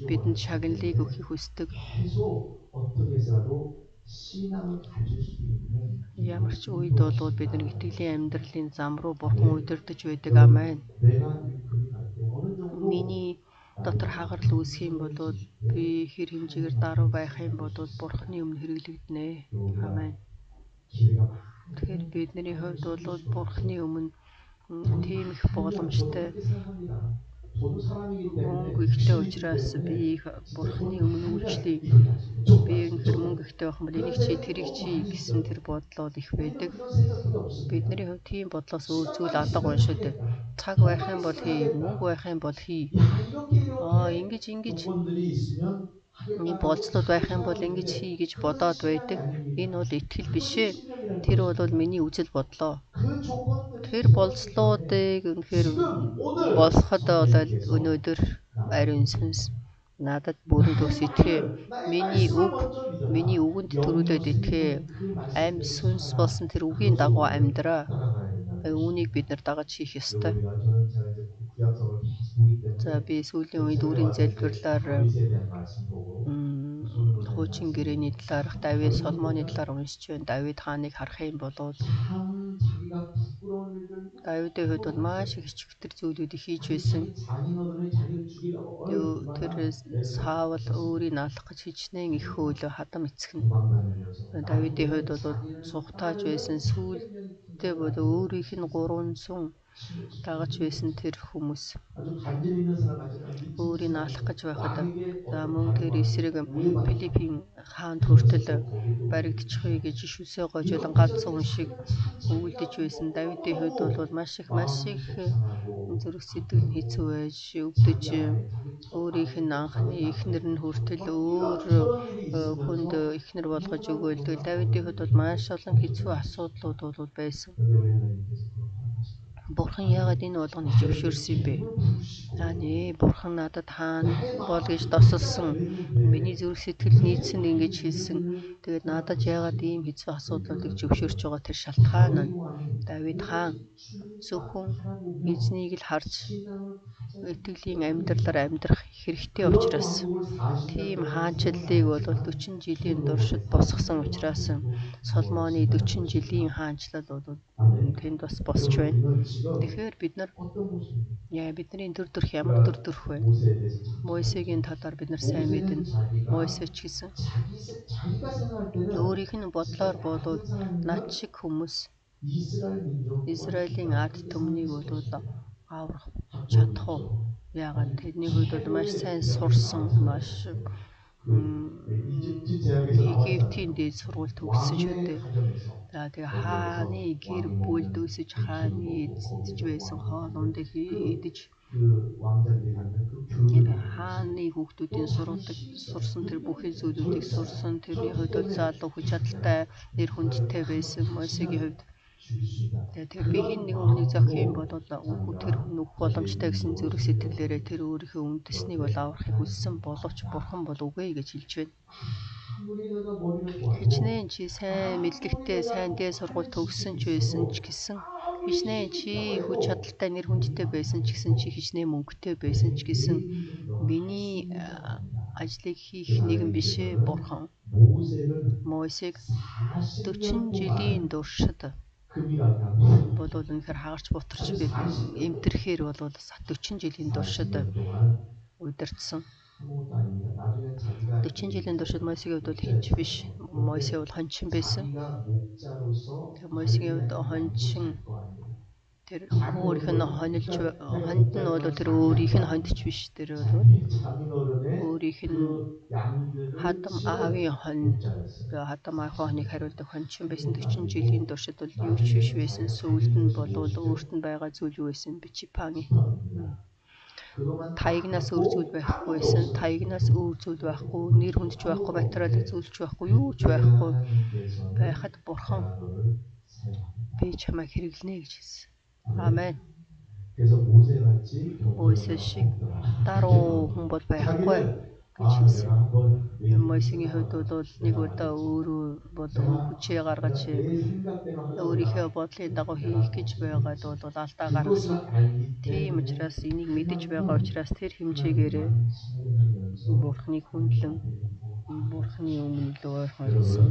S1: бидэнд шагналыг өгөхийг хүсдэг.
S2: 계속 어떻게 해서라도 신앙을 가질 수 있는
S1: Ямар ч үед бол бид нар итгэлийн амьдралын зам руу Бурхан удирдах байдаг. Амен.
S2: 내가 그리 갈때 어느 정도
S1: Миний дотор хагарал үүсэх юм бол би хэр хэмжээгээр даруй байх юм бол Бурханы өмнө хэрэглэгдэнэ. Амен.
S2: 기회가
S1: Тэгэхээр бидний хувьд бол Бурханы өмнө тийм их боломжтой
S2: 그렇게 생각합니다. 저도 사람이기
S1: мөнгө
S2: 때문에
S1: ихтэй учраас би их Бурханы өмнө үйлчлэе. Би үнэхээр мөнгө ихтэй байх юм бол энийг чи тэрийг чи гэсэн тэр бодлоо их байдаг.
S2: 그런 생각이 없습니다.
S1: Бидний хувьд тийм бодлоос өөр зүйл алга байна шүү дээ. Цаг байх юм бол хий, мөнгө байх юм бол хий.
S2: 야, 이렇게
S1: Ингэж
S2: 조건들이 있으면
S1: энэ болцлууд байх юм бол ингэж хий гэж бодоод байдаг. Энэ бол итгэл биш ээ. Тэр бол миний үзэл бодлоо.
S2: 그 조건들이
S1: Тэр болцлуудыг үнэхээр болоход бол өнөөдөр ариун сүнс надад бүрэн төгс итгэе. Миний үгэнд төрүүлээд итгэе. Аим сүнс болсон тэр үгийн дагуу амьдраа. Үүнийг бид нар дагаж хийх ёстой.
S2: 저는 제가 이제 구약성을 계속 보기 때문에
S1: За би сүүлийн үед өөрийн залбирлаар
S2: 다윗에 대한 말씀 보고
S1: хуучин гэрээний талаарх Давид Соломоны талаар уншиж байна. Давид хааныг харах юм бол
S2: 참 자기가 부끄러운 일들
S1: Давидын хувьд бол маш их чигтэр зүйлүүдийг хийж байсан.
S2: 장인어른이 자기를 죽이려고
S1: Тэр Саул өөрийг алах гэж хичнээн их хөөлө хадам эцгэн.
S2: 도망다니면서
S1: Давидын хувьд бол сухтааж байсан сүүлдээ бол өөрийнх нь 300 дагаж байсан тэр хүмүүс
S2: 아주 간절히 있는 사람 같지만
S1: өөрийг алах гэж байхад за мөн тэр эсрэг Филиппийн хаанд хүртэл баригдчихъя гэж шүсээ гожолон галзуу хүн шиг өвөлдөж байсан. Давидын хувьд бол маш их зүрх сэтгэл нь хэцүү байж өвдөж өөрийнх нь анхны эхнэр нь хүртэл өөр хүнд эхнэр болгож өгөөлдөг. Давидын хувьд бол маш олон хэцүү асуудлууд бол байсан.
S2: 근데 왜 하나님께서 그렇게 하실까?
S1: Бурхан яагаад энэ болгоныг зөвшөөрсөн бэ? Нэ бурхан надад хаана бол гэж тосолсон. Миний зүрх сэтгэл нийцсэн ингэж хэлсэн. Тэгээд надад яагаад ийм хэцүү асуудлуудыг зөвшөөрч байгаа тэр шалтгаан нь Давид хаан зөвхөн эзнийг л харж итгэлийн амьдралаар амьдрах хэрэгтэй учраас тийм хаанчлалыг бол 40 жилийн туршид босгосон учраас Соломоны 40 жилийн хаанчлал бол тэнд бас босч байна. Тэгэхээр бидний төр төрх ямар төр төрх вэ? Мойсегийн талаар бид нар сайн мэднэ. Мойсе ч гэсэн өөрийнх нь бодлоор болоод над шиг хүмүүс Израилийн ард түмнийг болоод аврах чадах уу? Яагаад тэдний хувьд бол маш сайн сурсан, маш Египтийн дээд сургууль төгссөн шүү дээ. За тэгээ хааны гэр бүлд өсөж хааны эзэж байсан хоолундыг идэж хааны хүүхдүүдийн сурсан тэр бүхэл зүйлүүдийг сурсан тэрний хувьд бол залуу хүч чадалтай нэр хүндтэй байсан Мосегийн хувьд. Тэгээ тэр би хин нэг хүнийг зохион болоод тэр хүн өгөх боломжтой гэсэн зүрх сэтгэлээрээ тэр өөрийнхөө үндэснийг бол аврахыг хүссэн боловч бурхан бол үгүй гэж хэлж байна. Хичнээн чи сайн мэдлэгтэй, сайн дээд сургууль төгссөн ч байсан ч гэсэн хичнээн чи хүч чадалтай нэр хүндтэй байсан ч гэсэн чи хичнээн мөнгөтэй байсан ч гэсэн миний ажлыг хийх нэгэн бишээ бурхан. Мойсег 40 жилийн туршид болоод үнэхээр хагарч бутарч би эмтэрхээр болоод 40 жилийн туршид удирдсан. 40 жилийн туршид Мойсегийн хувьд бол хинч биш. Мойсе бол хончин байсан. Тэр Мойсегийн хувьд хончин тэр өөрийнх нь хонд нь бол тэр өөрийнх нь хондч биш. Тэр бол өөрийнх нь хадам аавын хон. Хадам аавын хоныг хариулдаг хончин байсан. 40 жилийн туршид бол юу ч биш байсан. Сүүлд нь болвол өөрт нь байгаа зүйл юу байсан? Бичипани. Таягнаас өөр зүйл байхгүй байсан. Таягнаас өөр зүйл байхгүй, нэр хүндч байхгүй, материалын зүйлч байхгүй, юу ч байхгүй байхад бурхан би чамайг хэрэглэнэ гэж хэлсэн. Амен. Мойсе шиг даруу хүн бол байхгүй гэж хэлсэн. Мойсегийн хувьд бол нэг удаа өөрөө бол хүчээ гаргаж өөрийнхөө бодлын дагуу хийх гэж байгаад бол алдаа гаргасан. Тийм учраас энийг мэдэж байгаа учраас тэр хэмжээгээр бурхныг хүндлэн бурхны өмнө л ойрхон ирсэн.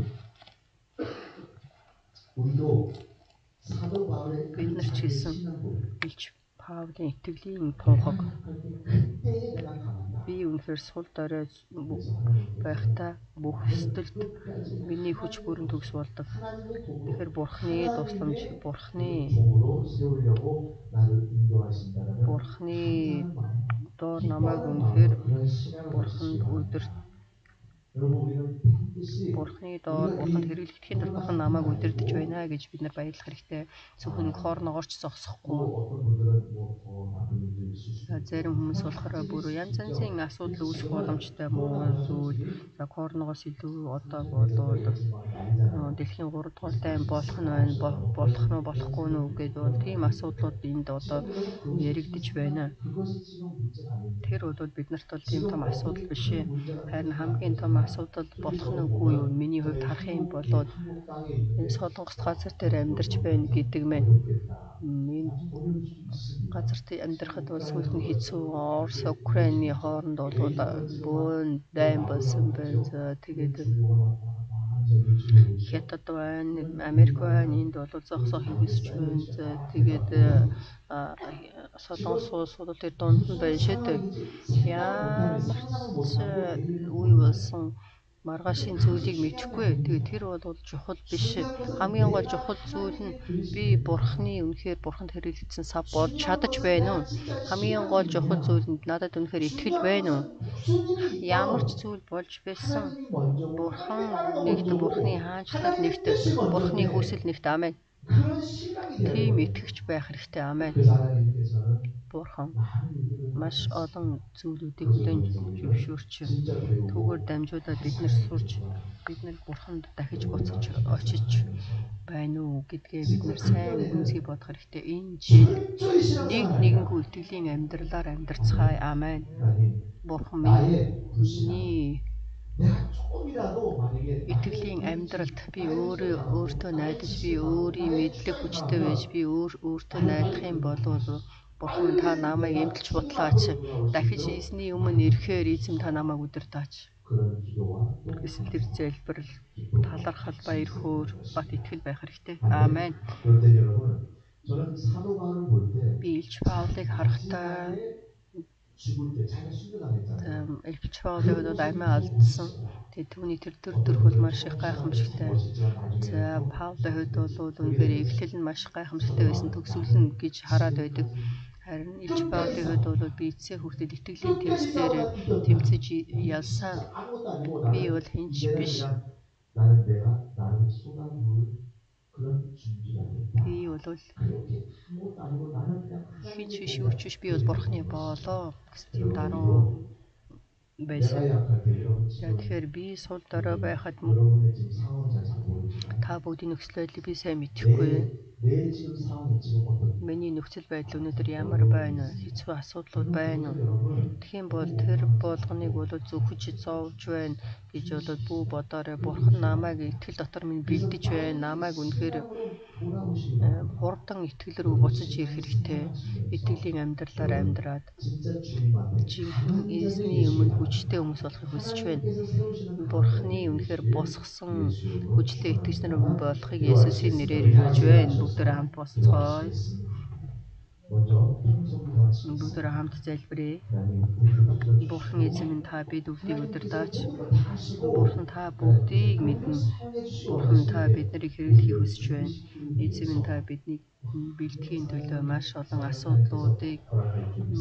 S1: Бид нар ч гэсэн Илч Паулийн итгэлийн тунхаг би үнэхээр сул дорой байхдаа бүх өстөлд миний хүч бүрэн төгс болдог. Тэгэхээр бурхны тусламж, бурхны доор намайг үнэхээр бурханд бурхны доор бурханд хэрэглэхийн тулд бурхан намайг удирдах байна гэж бид нар баярлах хэрэгтэй. Зөвхөн хоорноогоор ч зогсохгүй. Зарим хүмүүс болохоор бүр янз янзын асуудал үүсэх боломжтой муу зүйл. За хоорноогоос илүү одоо болоод дэлхийн 3 дугаар дайн болох нь байна. Болох нь болохгүй нь үгээд бол тийм асуудлууд энд одоо яригдж байна. Тэр бол биднэрт бол тийм том асуудал биш ээ. Харин хамгийн том асуудал болох нь үгүй юу? Миний хувьд харах юм болоод энэ Солонгост газар дээр амьдарч байна гэдэг мэн. Энэ газар дээр амьдрахад бол сүүлд нь хэцүү. Орос, Украины хооронд бол бөөн дайн болсон байна. За тэгээд Хятад байна, Америк байна, энд бол зогсох хүсэж байна. За тэгээд Солонгос улс бол тэр дунд нь байна шүү дээ. Ямар ч үе болсон маргаашийн зүйлийг мэдэхгүй. Тэгээд тэр бол чухал биш. Хамгийн гол чухал зүйл нь би бурхны үнэхээр бурханд хэрэглэгдсэн сав болж чадаж байна уу? Хамгийн гол чухал зүйл нь надад үнэхээр итгэл байна уу? Ямар ч зүйл болж байсан бурхан нэгт бурхны хаанчлал нэгт бурхны хүсэл нэгт амен. Тийм итгэвч байх хэрэгтэй амен. Бурхан маш олон зүйлүүдийг хүлээн зөвшөөрч түүгээр дамжуулаад бид нар сурч бид нар бурханд дахиж буцаж очиж байна уу гэдгээ бид нар сайн гүнзгий бодох хэрэгтэй. Энэ жил
S2: 철저히 신앙생활
S1: нэгэнгүй итгэлийн амьдралаар амьдарцгаая. Амен.
S2: 하나님
S1: Бурхан
S2: 나의 불신앙
S1: минь
S2: 내가 조금이라도 만약에
S1: итгэлийн амьдралд би өөртөө найдаж, би өөрийн мэдлэг хүчтэй байж, би өөртөө найдах юм бол Бурхан та намайг эмтэлж бутлаач. Дахиж эзний өмнө ирэхээр эзэм та намайг удирдаач.
S2: 그런 기도와 또
S1: Эсвэл тэр залбирал талархал баяр хөөр бат итгэл байх хэрэгтэй. Амен.
S2: 그런데 여러분 저는 사도 바울을 볼때
S1: Би Илж Паулыг харахтаа
S2: 죽을 때 자기가 순교당했잖아요.
S1: Илж Паулыг бол амиа алдсан. Тэгээ түүний тэр хөл маш их гайхамшигтай. За Паулын хувьд бол үнэхээр эхлэл нь маш гайхамшигтай байсан. Төгсгөл нь гэж хараад байдаг. Харин Илж Паулын хувьд бол би эцсээ хүртэл итгэлийн тэмцлээр тэмцэж ялсан. Би бол хинч биш.
S2: 나는 내가 나를 쏟아부을 그런 준비가 됐다.
S1: Би бол
S2: 그렇게 아무것도 아니고 나는 그냥
S1: хинч биш, юуч биш, би бол Бурхны болоо гэсэн тийм даруй байсан.
S2: 내가 약할 때 여러분
S1: Тэгэхээр би сул дорой байхад
S2: 여러분의 지금 상황을 잘 모르지만
S1: та бүгдийн нөхцөл байдлыг би сайн мэдэхгүй.
S2: 내 지금 상황이 지금 어떤
S1: Миний нөхцөл байдал өнөөдөр ямар байна? Хэцүү асуудлууд байна уу?
S2: 여러분
S1: Тэгхийн бол тэр болгоныг бол зөвхөж зовж байна гэж бол бүү бодоорой. Бурхан намайг итгэл дотор минь бэлдэж байна. Намайг үнэхээр
S2: 돌아오시기
S1: хурдан итгэл рүү буцаж ирэх хэрэгтэй. Итгэлийн амьдралаар амьдраад
S2: 진짜 주님한테
S1: жинхэнэ эзний өмнө хүчтэй хүмүүс болохыг хүсэж байна. Бурханы үнэхээр босгосон хүчтэй итгэгч нар болохыг Есүсийн нэрээр хэлж байна. Бүгдээрээ хамт босцгоё.
S2: 먼저 평소와
S1: Бүгдээрээ хамт залбирая. Бурхан эзэн минь та бид бүгдийг удирдаач. Бурхан та бүгдийг мэднэ. Бурхан та биднийг хэрэглэхийг хүсэж байна. Эзэн минь та биднийг бэлтгэхийн төлөө маш олон асуудлуудыг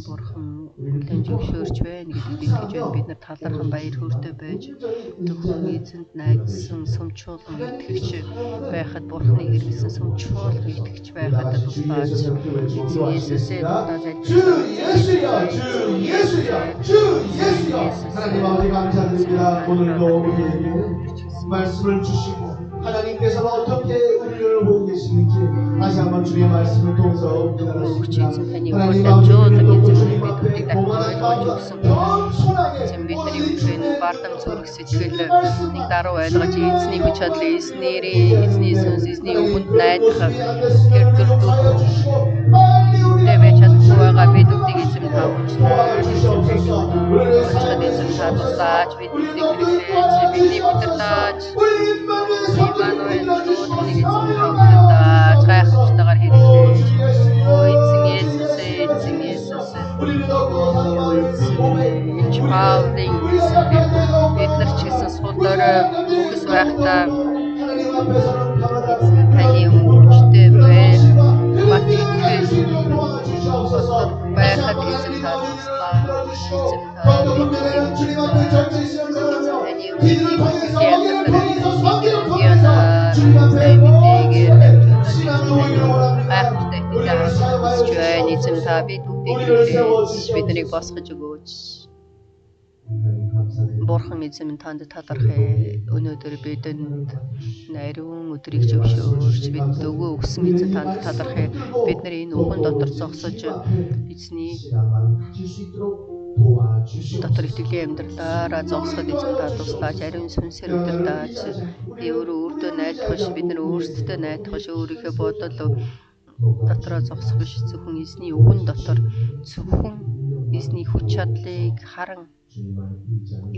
S1: Бурхан хүлээн зөвшөөрч байна гэдэгт итгэж байна. Бид нар талархан баяр хөөртэй байж Зөвхөн эзэнд найдсан сүмчуулган итгэгч байхад Бурханыг хэрэгсэн сүмчуулган итгэгч байхад туслаач. Эзэн Есүсээ дуудаа
S2: 예수야 주 예수야 주 예수야 하나님 아버지 감사드립니다. 오늘도 우리에게 말씀을 주시고 하나님께서 어떻게 우리를 보고 계시는지 다시 한번 주의 말씀을 통해서 깨달았습니다. 하나님 아버지
S1: Эзэн бидний үхэн бардам зүрх сэтгэл нэг даруй ойлгож эзний хүч чадал эзний сүнс эзний өмнөд найдах тэр дэвэж чадахгүй байгаа бид үгдийг эзэн таавч эзэн та туслаач бидний хэрэглээж бидний удирдаач Имануэль Chúa эзэн таавч гайхамшигтайгаар хэрэглээж эзэн Есүс Илж Паулын бид нар ч гэсэн сул дорой бүхэс байхдаа эзэн таны өмчтэй байна. Бат итгэл байхад эзэн та туслаа. Эзэн та таны эзэн та бид биднийг босгож өгөөч. Бурхан эзэн минь танд талархъя. Өнөөдөр бидэнд ариун өдрийг зөвшөөрч бидэнд өгсөн эзэн танд талархъя. Бид нар энэ үхэн дотор зогсож эзний дотор итгэлийн амьдралаараа зогсоход эзэн та туслаач. Ариун сүнсээр удирдаач. Би өөртөө найдах бид нар өөрсдөө найдах өөрийнхөө бодол дотроо зогсох биш зөвхөн эзний үгэн дотор зөвхөн эзний хүч чадлыг харан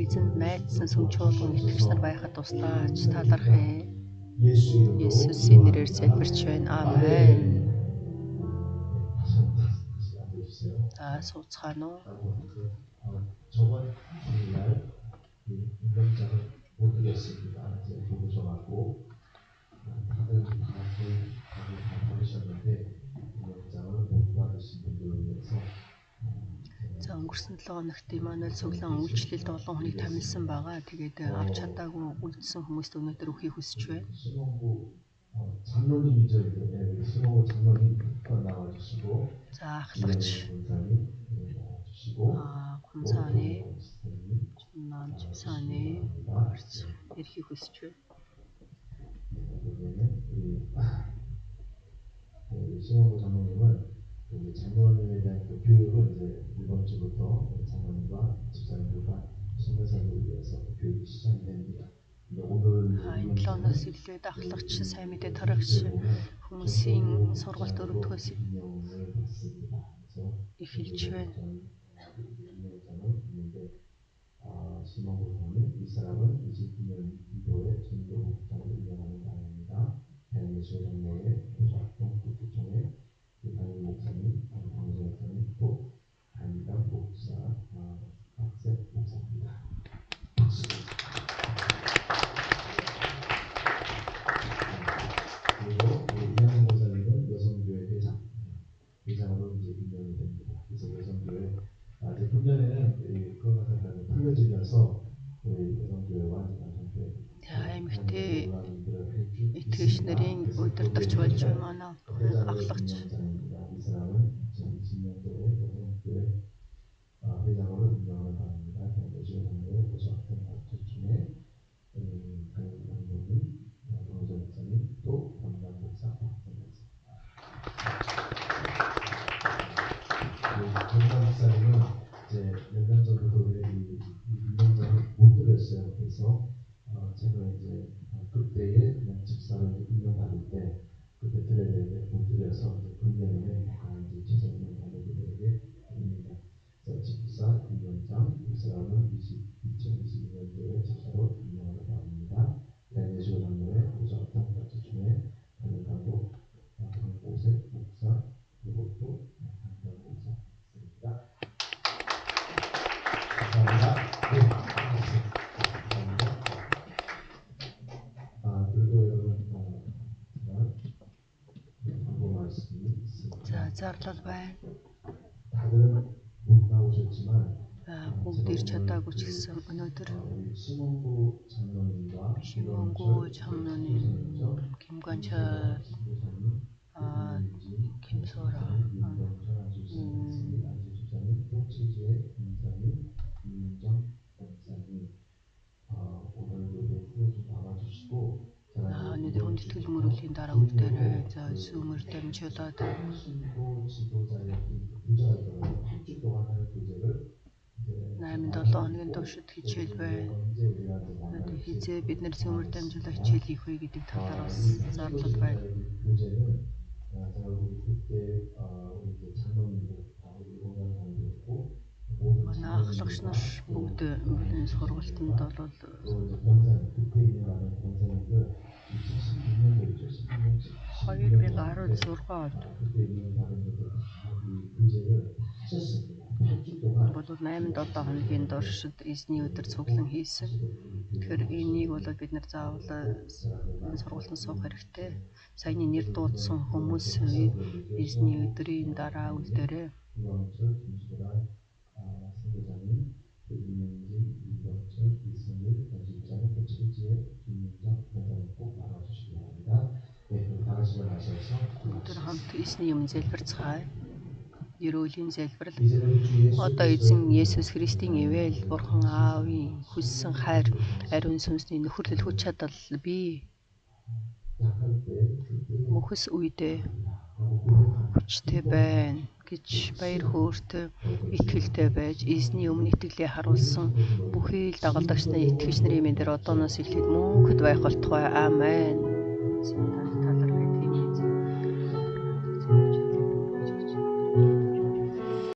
S1: эзэнд найдсан сүмчуулган итгэгч нар байхад туслаач. Талархъя. Есүсийн нэрээр залбирч байна. Амен. Сууцгаана уу?
S2: 저번 주일날 운동장을 못 드렸습니다. 보고 정하고 다들 다 받으셨는데 운동장을 못 받으신 분들을 위해서
S1: За өнгөрсөн 7 хоногт Имануэль цуглаан үйлчлэлд олон хүнийг тамилсан байгаа. Тэгээд авч чадаагүй үлдсэн хүмүүст өнөөдөр өгөхийг хүсэж байна.
S2: 장로님이죠. 수호 장로님 나와주시고
S1: За ахлагч Гунцааны Жимсааны эрхийг хүсэж байна.
S3: 심원구 장로님은 이제 장로님에 대한 그 교육을 이제 이번 주부터 장로님과 집사님들과 신도사님을 위해서 교육이 시작이 됩니다.
S1: Энэ 7 оноос эхлээд ахлагч сайн мэдээ тарагч хүмүүсийн сургалт өргөдөхөөс эхэлж байна.
S3: 심원구 장로님, 이 사람은 29년 이도에 전도 목장을 운영하는 장로입니다. 대한예수 장로의 교사활동 부총회 담임 목사님, 강호정 목사님, 또 담임당 목사 박세 목사입니다. 그리고 이양호 목사님은 여성교회 회장으로 이제 임명이 됩니다. 그래서 여성교회 이제 금년에는 코로나 상황이 풀려지면서 우리 여성교회와 남성교회
S1: Эмэгтэй итгэгч нарын удирдагч болж манай ахлагч
S3: 이 사람은 2020년도에 여성교회 회장으로 임명을 받습니다. 대한예수 장로의 교사학생 가르쳐중에 담임 장로님, 강호정 목사님, 또 담당 목사 박sen 목사입니다. 담당 목사님은 이제 몇 년 전부터 우리 임명장을 못 드렸어요. 그래서 제가 이제 그때에 그냥 집사로 임명받을 때 그때 드려야 못 드려서 금년에 이제 최선을 다녀드리게 드립니다. 그래서 집사 임명장 이 사람은 2022년도에 집사로 임명을 받습니다. 대한예수 장로의 교사학생 가르쳐중에 담임 감독 강보세 목사 그리고 또 담임 목사입니다. 감사합니다. 네, 감사합니다. 그리고 여러분 광고 말씀이 있습니다.
S1: за зарлал байна.
S3: 다들은 못 나오셨지만
S1: Бүгд ирж чадаагүй ч гэсэн өнөөдөр
S3: 우리 심원구 장로님과
S1: Шимонго 장로님, 김관철, 김소라,
S3: 또 최지혜 권사님, 김민정 권사님 오늘 예배 후에 좀 나와주시고
S1: өнөөдөр хүндэтгэл мөрөлийн дараа үдээр за Zoom-ээр дамжуулаад
S3: 지도자의 부자가 있더라고요. 한 주 동안 하는 교제를
S1: 8-7 хоногийн туршид хичээл байна. Одоо хизээ бид нэр Zoom-ээр дамжуулаад хичээл хийх вэ гэдэг талаар бас зарлал байна.
S3: 교제는 제가 우리 그때 우리 이제 장로님들 다 우리 공간장도 있고
S1: Манай ахлагч нар бүгд бидний сургалтанд бол
S3: 병사님 그때 임명하는 병사님들 2016년도죠.
S1: 2016 онд
S3: 그때 임명받은 분들 이 교제를 하셨습니다.
S1: бол 8-7 хоногийн туршид эзний өдөр цуглан хийсэн. Тэгэхээр энийг бол бид нар заавал энэ сургалтанд суух хэрэгтэй. Саяны нэр дуудсан хүмүүс эзний өдрийн дараа үдээрээ
S3: 이광철, 김수란, 선교사님, 이명진, 이광철, 이승일, 연습자님, 최지혜, 김민정, 권사님 꼭 나와주시기 바랍니다. 네, 그럼 다 같이 일어나셔서
S1: өнөөдөр хамт эзний өмнө залбирцгаая. Ерөөлийн залбирал.
S3: 이제는 주 예수
S1: Одоо эзэн Есүс Христийн ивэл Бурхан Аавын хүссэн хайр, ариун сүнсний нөхөрлөл хүч чадал би
S3: 약할 때 그때
S1: мөхөс үедээ
S3: 하고 고백하는
S1: хүчтэй байна гэж баяр хөөртэй итгэлтэй байж эзний өмнө итгэлээ харуулсан бүхий л дагалдагч нарын итгэгч нарын имэн дээр одооноос эхлээд мөнхөд байх болтугай. Аамен.